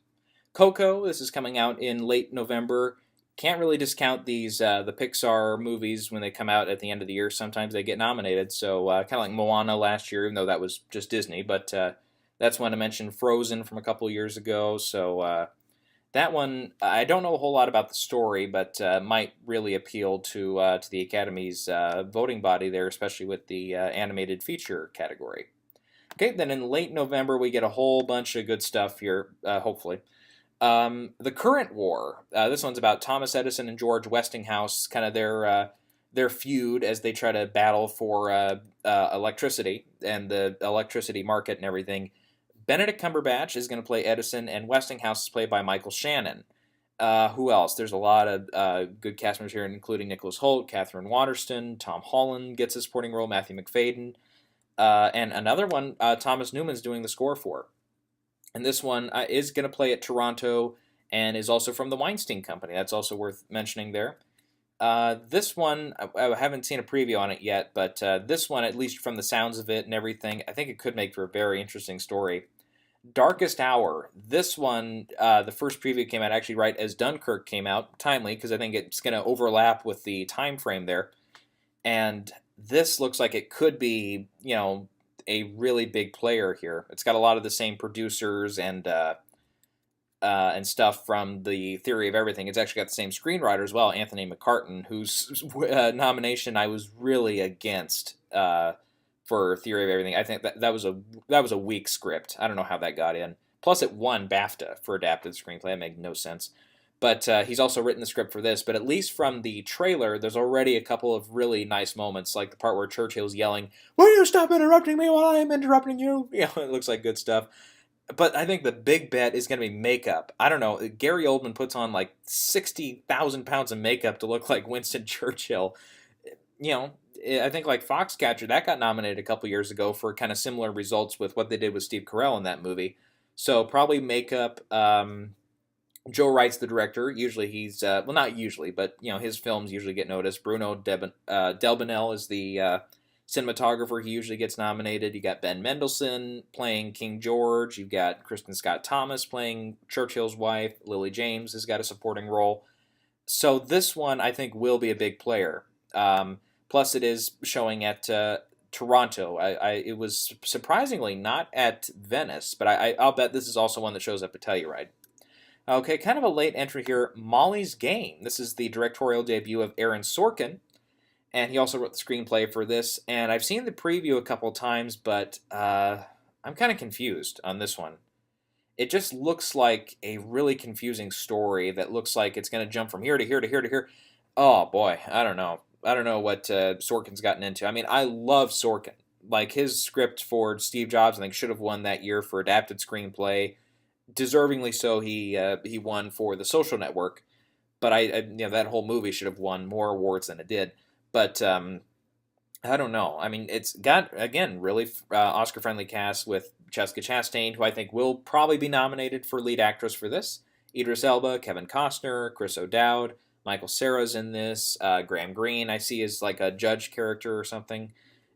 Coco, this is coming out in late November. Can't really discount these the Pixar movies when they come out at the end of the year. Sometimes they get nominated. So kind of like Moana last year, even though that was just Disney. But That's one I mentioned, Frozen from a couple years ago. So that one, I don't know a whole lot about the story, but might really appeal to the Academy's voting body there, especially with the animated feature category. Okay, then in late November we get a whole bunch of good stuff here, hopefully. The Current War. This one's about Thomas Edison and George Westinghouse, kind of their feud as they try to battle for electricity and the electricity market and everything. Benedict Cumberbatch is going to play Edison, and Westinghouse is played by Michael Shannon. Who else? There's a lot of good cast members here, including Nicholas Hoult, Catherine Waterston, Tom Holland gets a supporting role, Matthew McFadden, and another one Thomas Newman's doing the score for. And this one is going to play at Toronto and is also from the Weinstein Company. That's also worth mentioning there. This one, I haven't seen a preview on it yet, but this one, at least from the sounds of it and everything, I think it could make for a very interesting story. Darkest Hour. This one, the first preview came out actually right as Dunkirk came out, timely, because I think it's going to overlap with the time frame there. And this looks like it could be, a really big player here. It's got a lot of the same producers and stuff from the Theory of Everything. It's actually got the same screenwriter as well, Anthony McCartan, whose nomination I was really against for Theory of Everything. I think that was a weak script. I don't know how that got in. Plus, it won BAFTA for adapted screenplay. That made no sense. But he's also written the script for this. But at least from the trailer, there's already a couple of really nice moments, like the part where Churchill's yelling, "Will you stop interrupting me while I am interrupting you?" It looks like good stuff. But I think the big bet is going to be makeup. I don't know. Gary Oldman puts on like 60,000 pounds of makeup to look like Winston Churchill. I think like Foxcatcher, that got nominated a couple years ago for kind of similar results with what they did with Steve Carell in that movie. So probably makeup. Joe Wright's the director. Usually he's, not usually, but, his films usually get noticed. Bruno Delbonnel is the cinematographer. He usually gets nominated. You got Ben Mendelsohn playing King George. You've got Kristen Scott Thomas playing Churchill's wife. Lily James has got a supporting role. So this one, I think, will be a big player. Plus, it is showing at Toronto. It was surprisingly not at Venice, but I'll bet this is also one that shows up at Telluride. Okay, kind of a late entry here, Molly's Game. This is the directorial debut of Aaron Sorkin, and he also wrote the screenplay for this. And I've seen the preview a couple times, but I'm kind of confused on this one. It just looks like a really confusing story that looks like it's going to jump from here to here to here to here. Oh, boy, I don't know. I don't know what Sorkin's gotten into. I mean, I love Sorkin. Like, his script for Steve Jobs, I think, should have won that year for adapted screenplay. Deservingly so, he won for The Social Network, but that whole movie should have won more awards than it did. But I don't know. I mean, it's got again really Oscar-friendly cast with Jessica Chastain, who I think will probably be nominated for lead actress for this. Idris Elba, Kevin Costner, Chris O'Dowd, Michael Cera's in this. Graham Greene I see as like a judge character or something,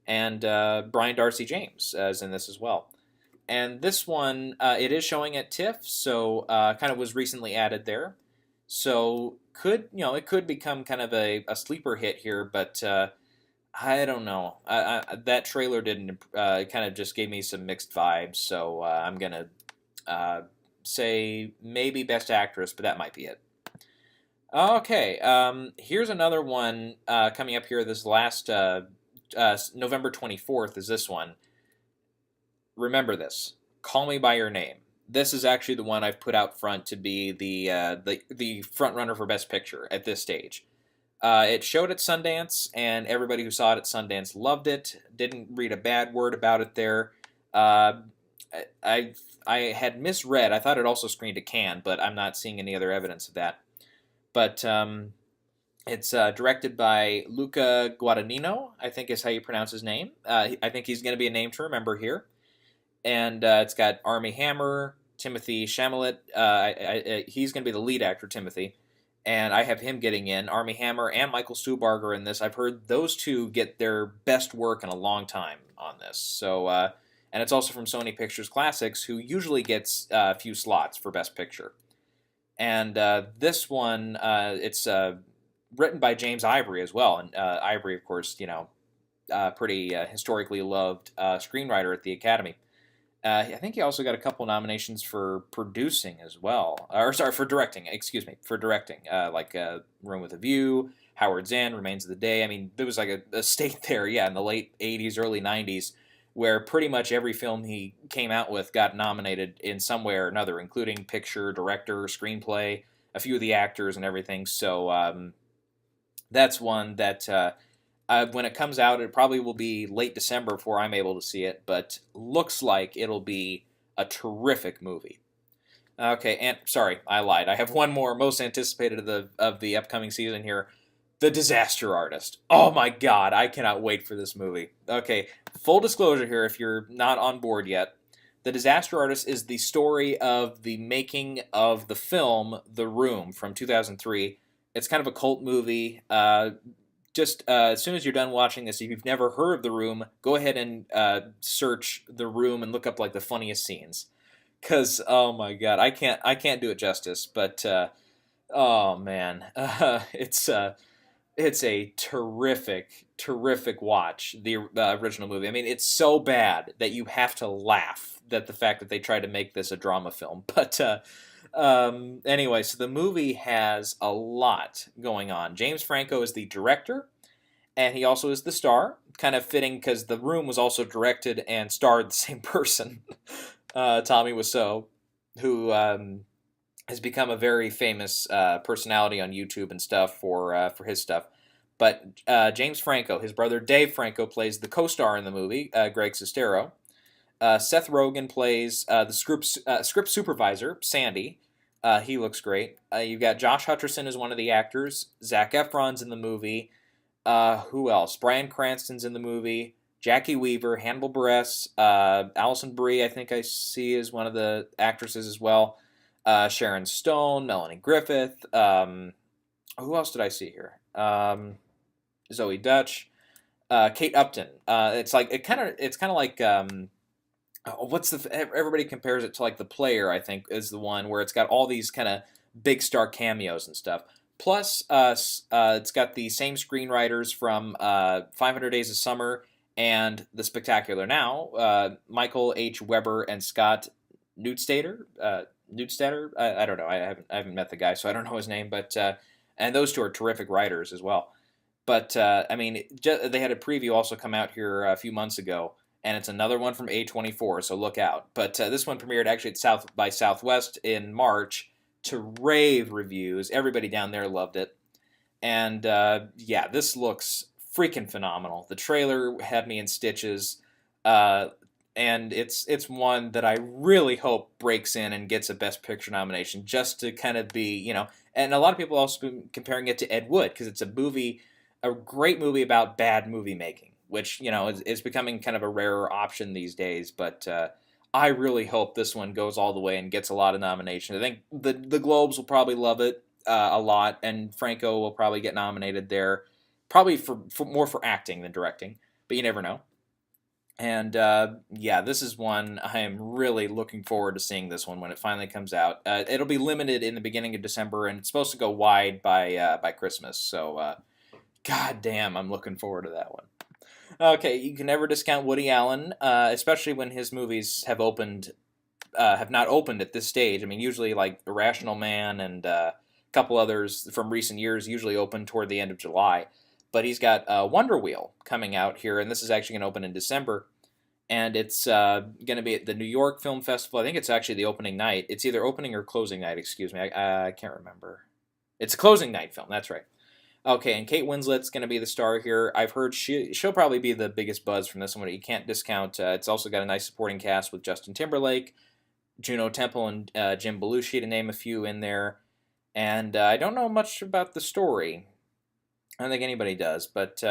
and Brian Darcy James is in this as well. And this one, it is showing at TIFF, so kind of was recently added there. So it could become kind of a sleeper hit here, but I don't know. That trailer didn't kind of just gave me some mixed vibes. So I'm gonna say maybe Best Actress, but that might be it. Okay, here's another one coming up here. This last November 24th is this one. Remember this. Call Me by Your Name. This is actually the one I've put out front to be the front runner for Best Picture at this stage. It showed at Sundance, and everybody who saw it at Sundance loved it. Didn't read a bad word about it there. I had misread. I thought it also screened at Cannes, but I'm not seeing any other evidence of that. But it's directed by Luca Guadagnino, I think is how you pronounce his name. I think he's going to be a name to remember here. And it's got Armie Hammer, Timothy Chalamet. He's going to be the lead actor, Timothy. And I have him getting in. Armie Hammer and Michael Stuhlbarg in this. I've heard those two get their best work in a long time on this. So, and it's also from Sony Pictures Classics, who usually gets a few slots for Best Picture. And this one, it's written by James Ivory as well. And Ivory, of course, pretty historically loved screenwriter at the Academy. I think he also got a couple nominations for producing as well, or sorry, for directing. Excuse me, for directing, like Room with a View, Howard's End, Remains of the Day. I mean, there was like a state there, yeah, in the late '80s, early '90s, where pretty much every film he came out with got nominated in some way or another, including picture, director, screenplay, a few of the actors, and everything. So that's one that. When it comes out, it probably will be late December before I'm able to see it, but looks like it'll be a terrific movie. Okay, and sorry, I lied. I have one more most anticipated of the upcoming season here. The Disaster Artist. Oh my god, I cannot wait for this movie. Okay, full disclosure here if you're not on board yet. The Disaster Artist is the story of the making of the film The Room from 2003. It's kind of a cult movie. Just as soon as you're done watching this, if you've never heard of The Room, go ahead and search The Room and look up like the funniest scenes. Cause oh my god, I can't do it justice. But oh man, it's a terrific watch. The original movie. I mean, it's so bad that you have to laugh at the fact that they tried to make this a drama film. But anyway, so the movie has a lot going on. James Franco is the director, and he also is the star. Kind of fitting because The Room was also directed and starred the same person, Tommy Wiseau, who has become a very famous personality on YouTube and stuff for his stuff. But James Franco, his brother Dave Franco, plays the co-star in the movie, Greg Sestero. Seth Rogen plays the script supervisor, Sandy. He looks great. You've got Josh Hutcherson as one of the actors. Zac Efron's in the movie. Who else? Bryan Cranston's in the movie. Jackie Weaver, Hannibal Buress, Alison Brie, I think I see is one of the actresses as well. Sharon Stone, Melanie Griffith. Who else did I see here? Zoe Dutch, Kate Upton. It's kind of like everybody compares it to like The Player, I think, is the one where it's got all these kind of big star cameos and stuff. Plus, it's got the same screenwriters from 500 Days of Summer and The Spectacular Now, Michael H. Weber and Scott Neustadter. I don't know. I haven't met the guy, so I don't know his name. But and those two are terrific writers as well. But I mean, they had a preview also come out here a few months ago, and it's another one from A24, so look out. But this one premiered actually at South by Southwest in March to rave reviews. Everybody down there loved it. And yeah, this looks freaking phenomenal. The trailer had me in stitches. And it's one that I really hope breaks in and gets a Best Picture nomination, just to kind of be, and a lot of people also been comparing it to Ed Wood, because it's a great movie about bad movie making, which, is becoming kind of a rarer option these days. But I really hope this one goes all the way and gets a lot of nominations. I think the Globes will probably love it a lot, and Franco will probably get nominated there, probably for more for acting than directing, but you never know. And yeah, this is one I am really looking forward to seeing this one when it finally comes out. It'll be limited in the beginning of December, and it's supposed to go wide by Christmas. So, god damn, I'm looking forward to that one. Okay, you can never discount Woody Allen, especially when his movies have not opened at this stage. I mean, usually like Irrational Man and a couple others from recent years usually open toward the end of July. But he's got Wonder Wheel coming out here, and this is actually going to open in December. And it's going to be at the New York Film Festival. I think it's actually the opening night. It's either opening or closing night, excuse me. I can't remember. It's a closing night film, that's right. Okay, and Kate Winslet's going to be the star here. I've heard she'll probably be the biggest buzz from this one. You can't discount. It's also got a nice supporting cast with Justin Timberlake, Juno Temple, and Jim Belushi, to name a few in there. And I don't know much about the story. I don't think anybody does, but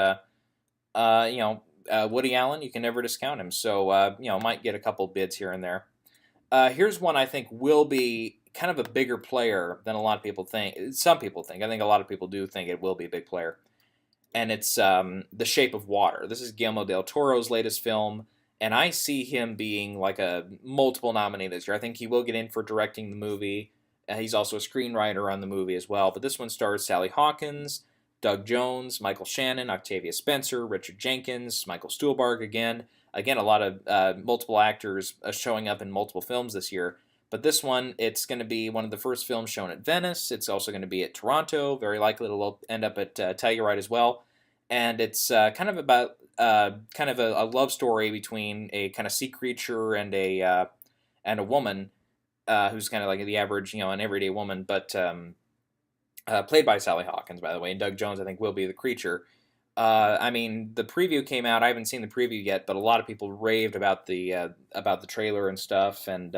Woody Allen, you can never discount him. So might get a couple bids here and there. Here's one I think will be kind of a bigger player than a lot of people think. Some people think. I think a lot of people do think it will be a big player, and it's The Shape of Water. This is Guillermo del Toro's latest film, and I see him being like a multiple nominee this year. I think he will get in for directing the movie. He's also a screenwriter on the movie as well. But this one stars Sally Hawkins, Doug Jones, Michael Shannon, Octavia Spencer, Richard Jenkins, Michael Stuhlbarg again. Again, a lot of multiple actors showing up in multiple films this year. But this one, it's going to be one of the first films shown at Venice. It's also going to be at Toronto. Very likely it'll end up at Telluride as well. And it's kind of about kind of a love story between a kind of sea creature and a woman who's kind of like the average, an everyday woman, but played by Sally Hawkins, by the way. And Doug Jones, I think, will be the creature. I mean, the preview came out. I haven't seen the preview yet, but a lot of people raved about the trailer and stuff. And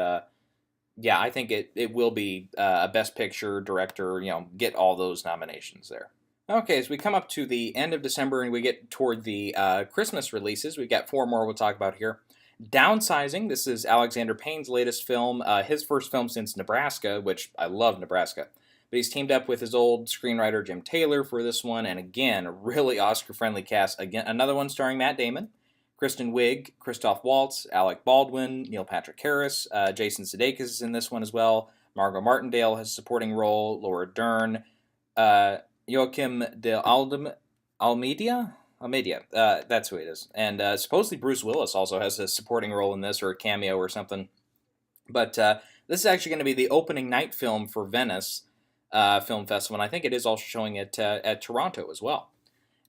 yeah, I think it will be a Best Picture, Director. Get all those nominations there. Okay, as we come up to the end of December and we get toward the Christmas releases, we've got 4 more we'll talk about here. Downsizing. This is Alexander Payne's latest film, his first film since Nebraska, which I love Nebraska. But he's teamed up with his old screenwriter Jim Taylor for this one, and again, a really Oscar-friendly cast. Again, another one starring Matt Damon, Kristen Wiig, Christoph Waltz, Alec Baldwin, Neil Patrick Harris, Jason Sudeikis is in this one as well. Margot Martindale has a supporting role. Laura Dern, Joachim de Almeida, that's who it is. And supposedly Bruce Willis also has a supporting role in this, or a cameo or something. But this is actually going to be the opening night film for Venice Film Festival, and I think it is also showing it at Toronto as well.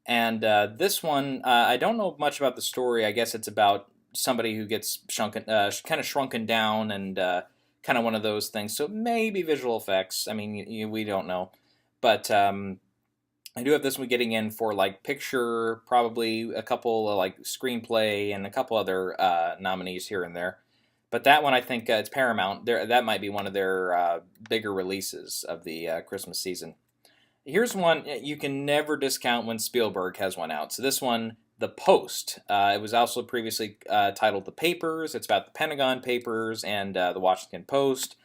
And this one, I don't know much about the story. I guess it's about somebody who gets kind of shrunken down, and kind of one of those things. So maybe visual effects. I mean, we don't know. But I do have this one getting in for like picture, probably a couple of like screenplay, and a couple other nominees here and there. But that one, I think it's Paramount. That might be one of their bigger releases of the Christmas season. Here's one you can never discount when Spielberg has one out. So this one, The Post. It was also previously titled The Papers. It's about the Pentagon Papers and the Washington Post,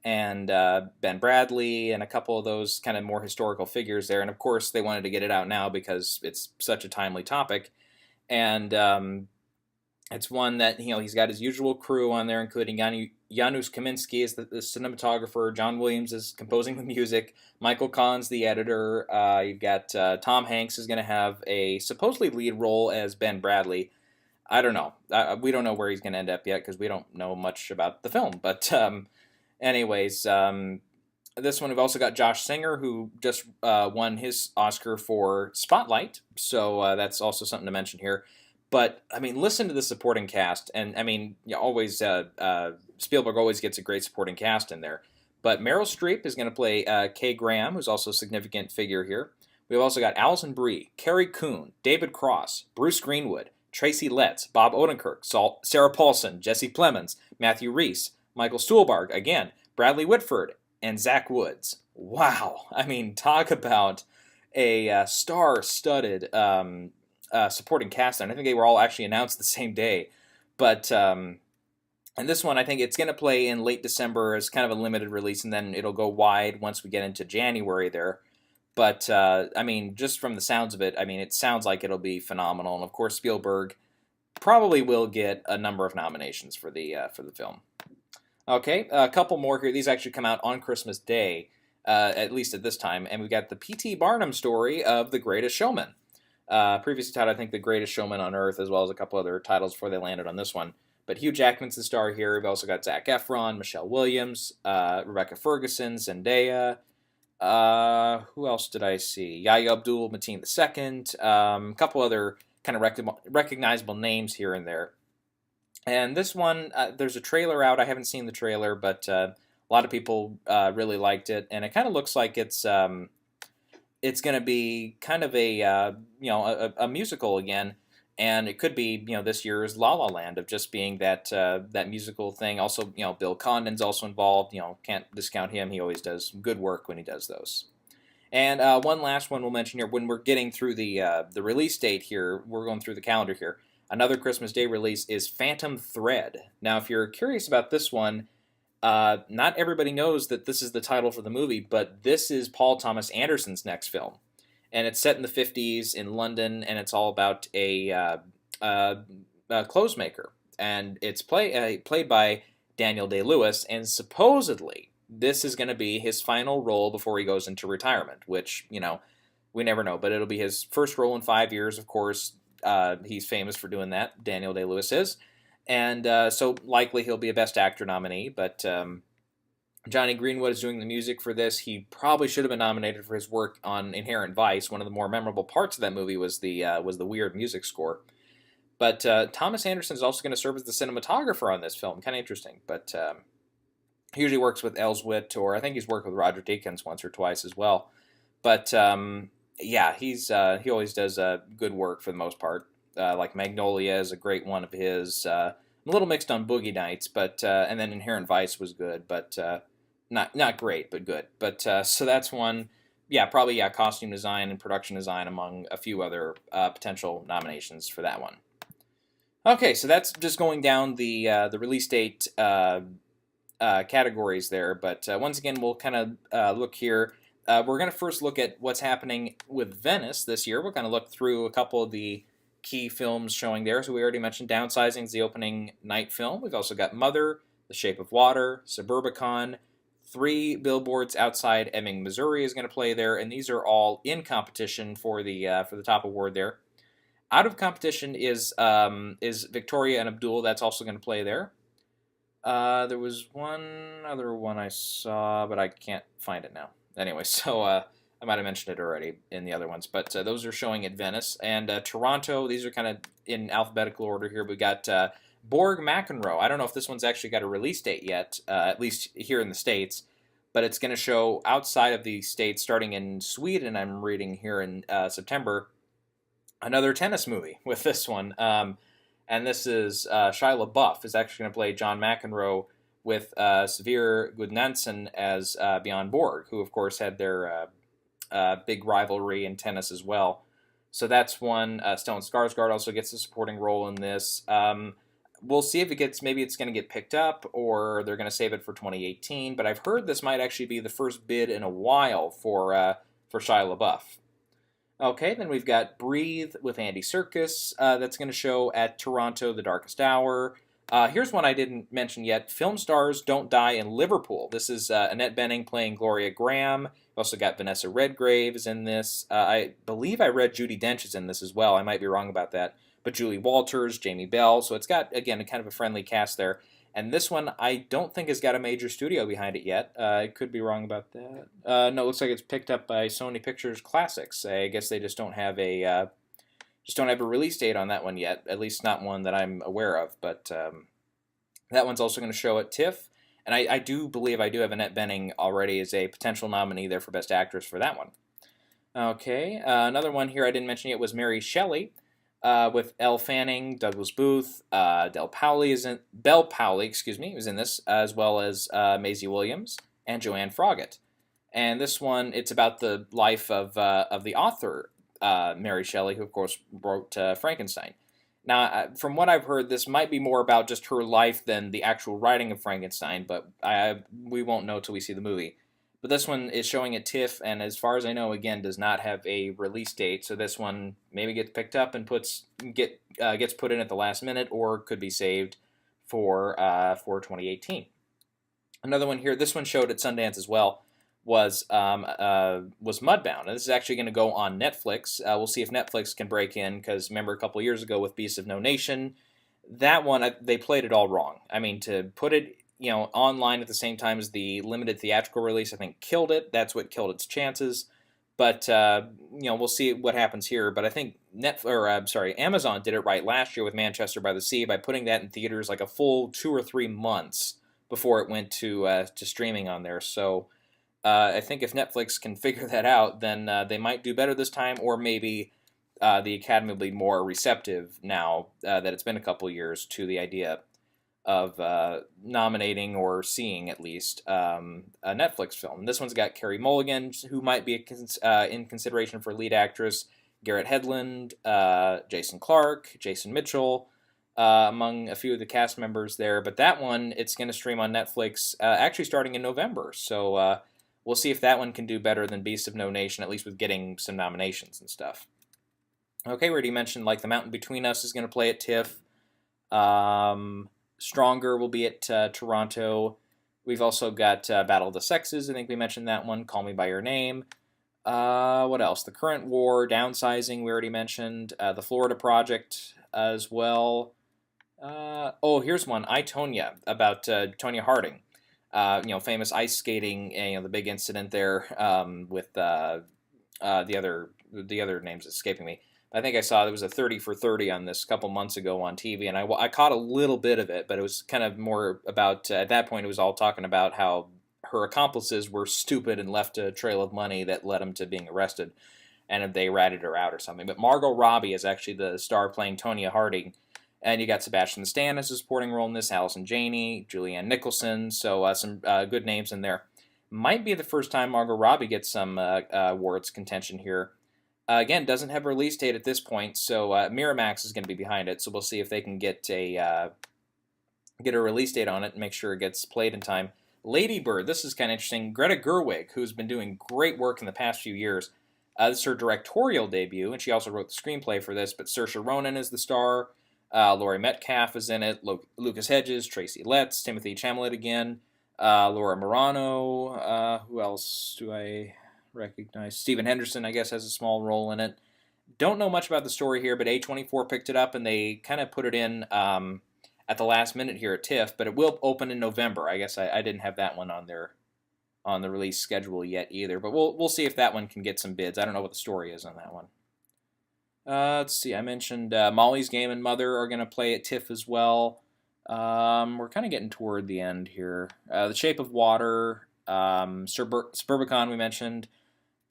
and Ben Bradley, and a couple of those kind of more historical figures there. And of course, they wanted to get it out now because it's such a timely topic. And it's one that, he's got his usual crew on there, including Janusz Kaminski is the cinematographer, John Williams is composing the music, Michael Kahn's the editor, you've got Tom Hanks is going to have a supposedly lead role as Ben Bradley. I don't know. We don't know where he's going to end up yet because we don't know much about the film. But anyways, this one we've also got Josh Singer, who just won his Oscar for Spotlight, so that's also something to mention here. But, I mean, listen to the supporting cast, and, I mean, always, Spielberg always gets a great supporting cast in there. But Meryl Streep is going to play Kay Graham, who's also a significant figure here. We've also got Alison Brie, Carrie Coon, David Cross, Bruce Greenwood, Tracy Letts, Bob Odenkirk, Sarah Paulson, Jesse Plemons, Matthew Rhys, Michael Stuhlbarg, again, Bradley Whitford, and Zach Woods. Wow. I mean, talk about a star-studded supporting cast, and I think they were all actually announced the same day. But and this one, I think it's going to play in late December as kind of a limited release, and then it'll go wide once we get into January there. But I mean, just from the sounds of it, I mean, it sounds like it'll be phenomenal. And of course, Spielberg probably will get a number of nominations for the film. Okay, a couple more here. These actually come out on Christmas Day, at least at this time, and we've got the P.T. Barnum story of The Greatest Showman. Previously titled, I think, The Greatest Showman on Earth, as well as a couple other titles before they landed on this one. But Hugh Jackman's the star here. We've also got Zac Efron, Michelle Williams, Rebecca Ferguson, Zendaya. Who else did I see? Yahya Abdul, Mateen II. A couple other kind of recognizable names here and there. And this one, there's a trailer out. I haven't seen the trailer, but a lot of people really liked it. And it kind of looks like it's going to be kind of a musical again, and it could be this year's La La Land of just being that musical thing. Also, Bill Condon's also involved. Can't discount him. He always does good work when he does those. And one last one we'll mention here when we're getting through the release date here. We're going through the calendar here. Another Christmas Day release is Phantom Thread. Now, if you're curious about this one, not everybody knows that this is the title for the movie, but this is Paul Thomas Anderson's next film. And it's set in the 50s in London, and it's all about a clothes maker. And it's played by Daniel Day-Lewis, and supposedly this is going to be his final role before he goes into retirement, which, we never know. But it'll be his first role in 5 years, of course. He's famous for doing that. Daniel Day-Lewis is. And so likely he'll be a Best Actor nominee, but Johnny Greenwood is doing the music for this. He probably should have been nominated for his work on Inherent Vice. One of the more memorable parts of that movie was the weird music score. But Thomas Anderson is also going to serve as the cinematographer on this film. Kind of interesting. But he usually works with Elswit, or I think he's worked with Roger Deakins once or twice as well. But yeah, he always does good work for the most part. Like Magnolia is a great one of his. A little mixed on Boogie Nights, but and then Inherent Vice was good, but not great, but good. But so that's one. Yeah, probably costume design and production design among a few other potential nominations for that one. Okay, so that's just going down the release date categories there. But once again, we'll kind of look here. We're going to first look at what's happening with Venice this year. We're going to look through a couple of the key films showing there. So we already mentioned Downsizing is the opening night film. We've also got Mother, The Shape of Water, Suburbicon, 3 Billboards Outside Ebbing, Missouri is going to play there, and these are all in competition for the top award there. Out of competition is Victoria and Abdul. That's also going to play there. There was one other one I saw, but I can't find it now. Anyway, so I might have mentioned it already in the other ones, but those are showing at Venice. And Toronto, these are kind of in alphabetical order here. We got Borg McEnroe. I don't know if this one's actually got a release date yet, at least here in the States, but it's going to show outside of the States starting in Sweden, I'm reading here in September. Another tennis movie with this one. And this is Shia LaBeouf is actually going to play John McEnroe with Severe Gudnansson as Bjorn Borg, who, of course, had their big rivalry in tennis as well. So that's one. Stellan Skarsgård also gets a supporting role in this. We'll see if maybe it's going to get picked up, or they're going to save it for 2018. But I've heard this might actually be the first bid in a while for Shia LaBeouf. Okay, then we've got Breathe with Andy Serkis. That's going to show at Toronto, The Darkest Hour. Here's one I didn't mention yet. Film Stars Don't Die in Liverpool. This is Annette Bening playing Gloria Graham. We've also got Vanessa Redgrave is in this. I believe I read Judi Dench is in this as well. I might be wrong about that. But Julie Walters, Jamie Bell. So it's got, again, a kind of a friendly cast there. And this one, I don't think has got a major studio behind it yet. I could be wrong about that. No, it looks like it's picked up by Sony Pictures Classics. I guess they just don't have a release date on that one yet. At least not one that I'm aware of. But that one's also going to show at TIFF. And I do believe I do have Annette Bening already as a potential nominee there for Best Actress for that one. Okay, another one here I didn't mention yet was Mary Shelley. With Elle Fanning, Douglas Booth, Belle Powley, is in this, as well as Maisie Williams and Joanne Froggatt. And this one, it's about the life of the author, Mary Shelley, who, of course, wrote Frankenstein. Now, from what I've heard, this might be more about just her life than the actual writing of Frankenstein, but we won't know till we see the movie. But this one is showing at TIFF, and as far as I know, again, does not have a release date. So this one maybe gets picked up and gets put in at the last minute, or could be saved for 2018. Another one here. This one showed at Sundance as well. Was Mudbound, and this is actually going to go on Netflix. We'll see if Netflix can break in, because remember a couple years ago with Beasts of No Nation, that one they played it all wrong. I mean, to put it online at the same time as the limited theatrical release, I think killed it. That's what killed its chances. But we'll see what happens here. But I think Amazon did it right last year with Manchester by the Sea by putting that in theaters like a full 2 or 3 months before it went to streaming on there. So I think if Netflix can figure that out, then they might do better this time, or maybe the Academy will be more receptive now that it's been a couple years to the idea of nominating or seeing at least a Netflix film. This one's got Carey Mulligan, who might be in consideration for lead actress, Garrett Hedlund, Jason Clarke, Jason Mitchell, among a few of the cast members there. But that one, it's going to stream on Netflix actually starting in November. So we'll see if that one can do better than Beasts of No Nation, at least with getting some nominations and stuff. Okay, we already mentioned like The Mountain Between Us is going to play at TIFF. Stronger will be at Toronto. We've also got Battle of the Sexes. I think we mentioned that one. Call Me by Your Name. What else? The Current War, Downsizing, we already mentioned. The Florida Project as well. Here's one. I, Tonya, about Tonya Harding. Famous ice skating. The big incident there with the other names escaping me. I think I saw there was a 30 for 30 on this a couple months ago on TV, and I caught a little bit of it, but it was kind of more about at that point it was all talking about how her accomplices were stupid and left a trail of money that led them to being arrested, and they ratted her out or something. But Margot Robbie is actually the star playing Tonya Harding, and you got Sebastian Stan as a supporting role in this, Allison Janney, Julianne Nicholson, so some good names in there. Might be the first time Margot Robbie gets some awards contention here. Again, doesn't have a release date at this point, so Miramax is going to be behind it. So we'll see if they can get a release date on it and make sure it gets played in time. Lady Bird, this is kind of interesting. Greta Gerwig, who's been doing great work in the past few years. This is her directorial debut, and she also wrote the screenplay for this. But Saoirse Ronan is the star. Laurie Metcalf is in it. Lucas Hedges, Tracy Letts, Timothy Chalamet again. Laura Marano. Who else do I recognize? Stephen Henderson, I guess, has a small role in it. Don't know much about the story here, but A24 picked it up and they kind of put it in at the last minute here at TIFF, but it will open in November. I guess I didn't have that one on the release schedule yet either, but we'll see if that one can get some bids. I don't know what the story is on that one. Let's see. I mentioned Molly's Game and Mother are going to play at TIFF as well. We're kind of getting toward the end here. The Shape of Water, Suburbicon we mentioned.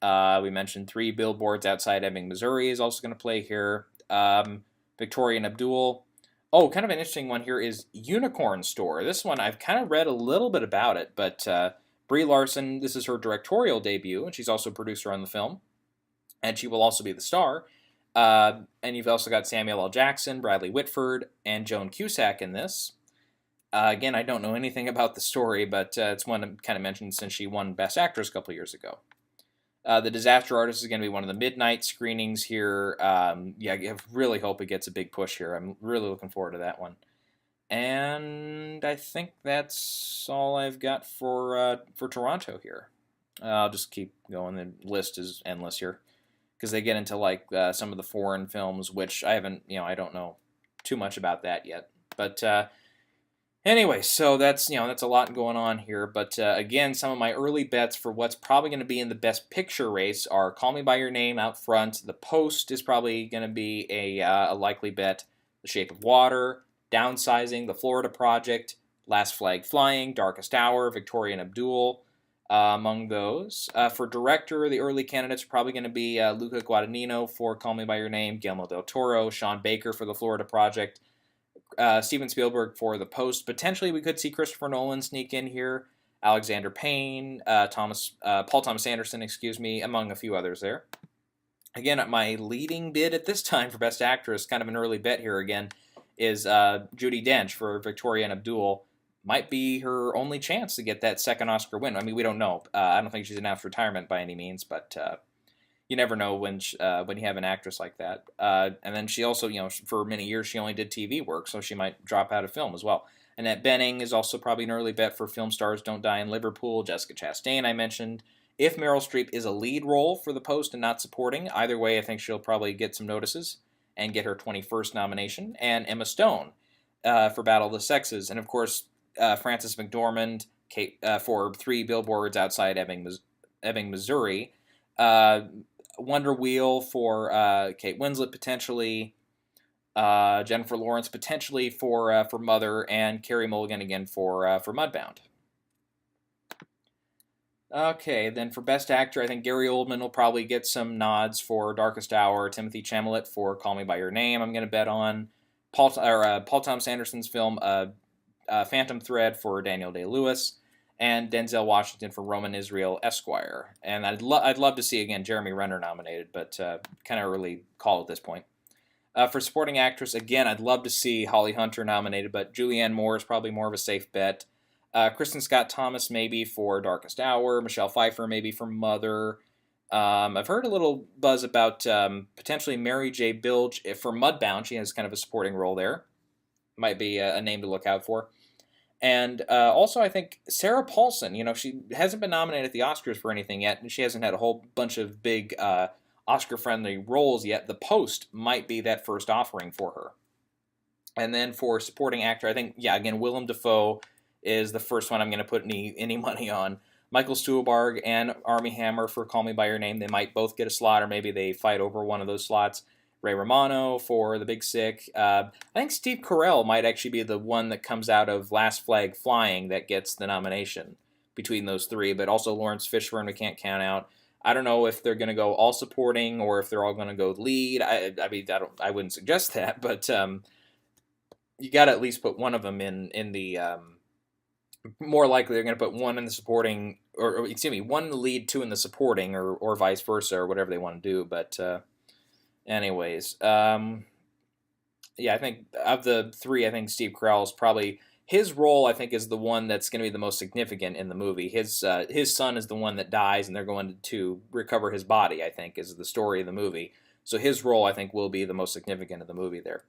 We mentioned 3 Billboards Outside Ebbing, Missouri is also going to play here. Victoria and Abdul. Oh, kind of an interesting one here is Unicorn Store. This one, I've kind of read a little bit about it, but Brie Larson, this is her directorial debut, and she's also a producer on the film, and she will also be the star. And you've also got Samuel L. Jackson, Bradley Whitford, and Joan Cusack in this. Again, I don't know anything about the story, but it's one I kind of mentioned since she won Best Actress a couple years ago. The Disaster Artist is going to be one of the midnight screenings here. I really hope it gets a big push here. I'm really looking forward to that one. And I think that's all I've got for Toronto here. I'll just keep going. The list is endless here because they get into like some of the foreign films, which I haven't, I don't know too much about that yet. But anyway, so that's a lot going on here. But again, some of my early bets for what's probably going to be in the Best Picture race are Call Me by Your Name out front. The Post is probably going to be a likely bet. The Shape of Water, Downsizing, The Florida Project, Last Flag Flying, Darkest Hour, Victoria and Abdul. Among those, for director, the early candidates are probably going to be Luca Guadagnino for Call Me by Your Name, Guillermo del Toro, Sean Baker for The Florida Project. Steven Spielberg for The Post. Potentially, we could see Christopher Nolan sneak in here. Alexander Payne, Paul Thomas Anderson, among a few others there. Again, my leading bid at this time for Best Actress, kind of an early bet here again, is Judi Dench for Victoria and Abdul. Might be her only chance to get that second Oscar win. I mean, we don't know. I don't think she's announced retirement by any means, but you never know when you have an actress like that. And then she also, for many years, she only did TV work, so she might drop out of film as well. Annette Bening is also probably an early bet for Film Stars Don't Die in Liverpool. Jessica Chastain, I mentioned. If Meryl Streep is a lead role for The Post and not supporting, either way, I think she'll probably get some notices and get her 21st nomination. And Emma Stone for Battle of the Sexes. And, of course, Frances McDormand for 3 Billboards Outside Ebbing, Missouri. Wonder Wheel for Kate Winslet potentially, Jennifer Lawrence potentially for Mother, and Carey Mulligan again for Mudbound. Okay, then for Best Actor, I think Gary Oldman will probably get some nods for Darkest Hour. Timothy Chalamet for Call Me by Your Name. I'm going to bet on Paul Thomas Anderson's film Phantom Thread for Daniel Day-Lewis. And Denzel Washington for Roman Israel Esquire. And I'd love to see, again, Jeremy Renner nominated, but kind of early call at this point. For supporting actress, again, I'd love to see Holly Hunter nominated, but Julianne Moore is probably more of a safe bet. Kristen Scott Thomas maybe for Darkest Hour. Michelle Pfeiffer maybe for Mother. I've heard a little buzz about potentially Mary J. Blige for Mudbound. She has kind of a supporting role there. Might be a name to look out for. And also, I think Sarah Paulson, she hasn't been nominated at the Oscars for anything yet, and she hasn't had a whole bunch of big Oscar-friendly roles yet. The Post might be that first offering for her. And then for supporting actor, I think, yeah, again, Willem Dafoe is the first one I'm going to put any money on. Michael Stuhlbarg and Armie Hammer for Call Me By Your Name, they might both get a slot, or maybe they fight over one of those slots. Ray Romano for The Big Sick. I think Steve Carell might actually be the one that comes out of Last Flag Flying that gets the nomination between those three, but also Lawrence Fishburne we can't count out. I don't know if they're going to go all supporting or if they're all going to go lead. I wouldn't suggest that, but you got to at least put one of them in the more likely they're going to put one in the supporting, or excuse me, one in the lead, two in the supporting, or vice versa, or whatever they want to do. But anyways, yeah, I think of the three, I think Steve Carell is probably, his role, I think, is the one that's going to be the most significant in the movie. His son is the one that dies, and they're going to recover his body, I think, is the story of the movie. So his role, I think, will be the most significant of the movie there.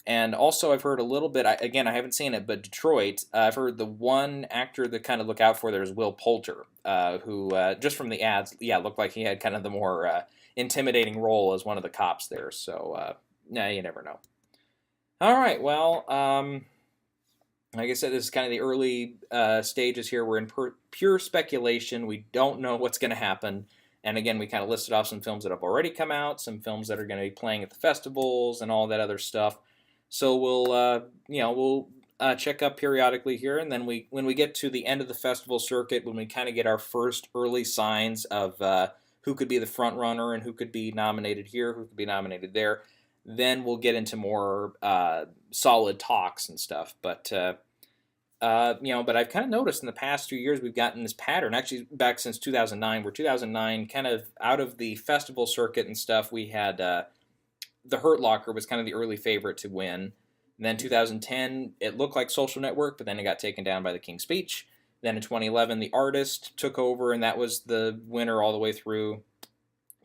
And also, I've heard a little bit, again, I haven't seen it, but Detroit, I've heard the one actor that kind of look out for there is Will Poulter, who, just from the ads, yeah, looked like he had kind of the more intimidating role as one of the cops there. So, nah, you never know. All right, well, like I said, this is kind of the early stages here. We're in pure speculation. We don't know what's going to happen. And again, we kind of listed off some films that have already come out, some films that are going to be playing at the festivals, and all that other stuff. So we'll check up periodically here, and then when we get to the end of the festival circuit, when we kind of get our first early signs of who could be the front runner and who could be nominated here, who could be nominated there, then we'll get into more solid talks and stuff. But but I've kind of noticed in the past 2 years we've gotten this pattern, actually back since 2009, where 2009 kind of out of the festival circuit and stuff, we had The Hurt Locker was kind of the early favorite to win. And then 2010, it looked like Social Network, but then it got taken down by The King's Speech. Then in 2011, The Artist took over, and that was the winner all the way through.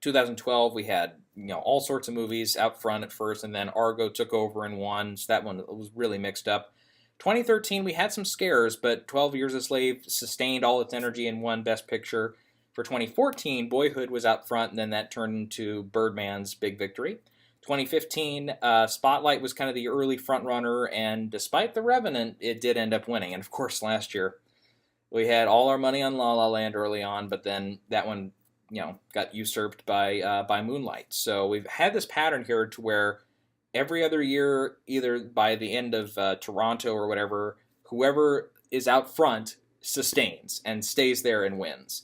2012, we had all sorts of movies out front at first, and then Argo took over and won, so that one was really mixed up. 2013, we had some scares, but 12 Years a Slave sustained all its energy and won Best Picture. For 2014, Boyhood was out front, and then that turned into Birdman's big victory. 2015, Spotlight was kind of the early frontrunner, and despite The Revenant, it did end up winning. And of course, last year, we had all our money on La La Land early on, but then that one, got usurped by Moonlight. So we've had this pattern here to where every other year, either by the end of Toronto or whatever, whoever is out front sustains and stays there and wins.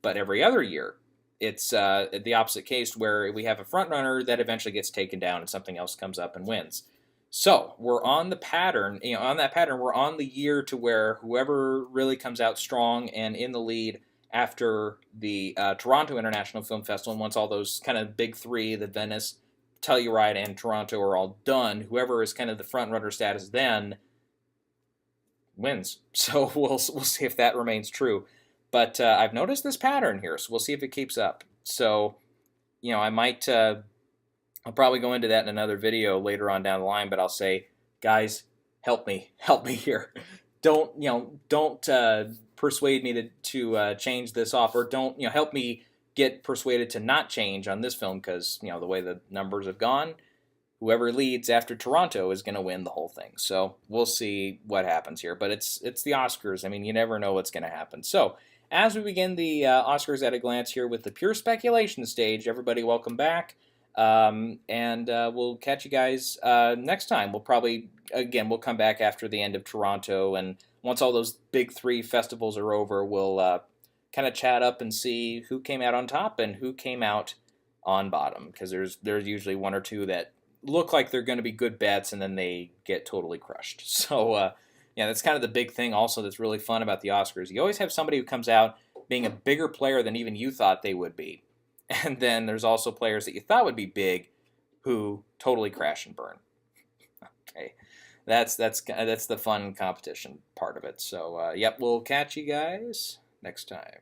But every other year, it's the opposite case where we have a front runner that eventually gets taken down and something else comes up and wins. So we're on the pattern, on that pattern, we're on the year to where whoever really comes out strong and in the lead after the Toronto International Film Festival, and once all those kind of big three, the Venice, Telluride, and Toronto are all done, whoever is kind of the front runner status then wins. So we'll see if that remains true. But I've noticed this pattern here, so we'll see if it keeps up. So, I might, I'll probably go into that in another video later on down the line, but I'll say, guys, help me here. Don't persuade me to change this off, or don't, help me get persuaded to not change on this film, because, the way the numbers have gone, whoever leads after Toronto is going to win the whole thing. So we'll see what happens here. But it's the Oscars. I mean, you never know what's going to happen. So as we begin the Oscars at a glance here with the pure speculation stage, everybody welcome back. And we'll catch you guys next time. We'll probably, again, we'll come back after the end of Toronto. And once all those big three festivals are over, we'll kind of chat up and see who came out on top and who came out on bottom. Because there's usually one or two that look like they're going to be good bets, and then they get totally crushed. So, that's kind of the big thing also that's really fun about the Oscars. You always have somebody who comes out being a bigger player than even you thought they would be. And then there's also players that you thought would be big who totally crash and burn. Okay, that's the fun competition part of it. So, we'll catch you guys next time.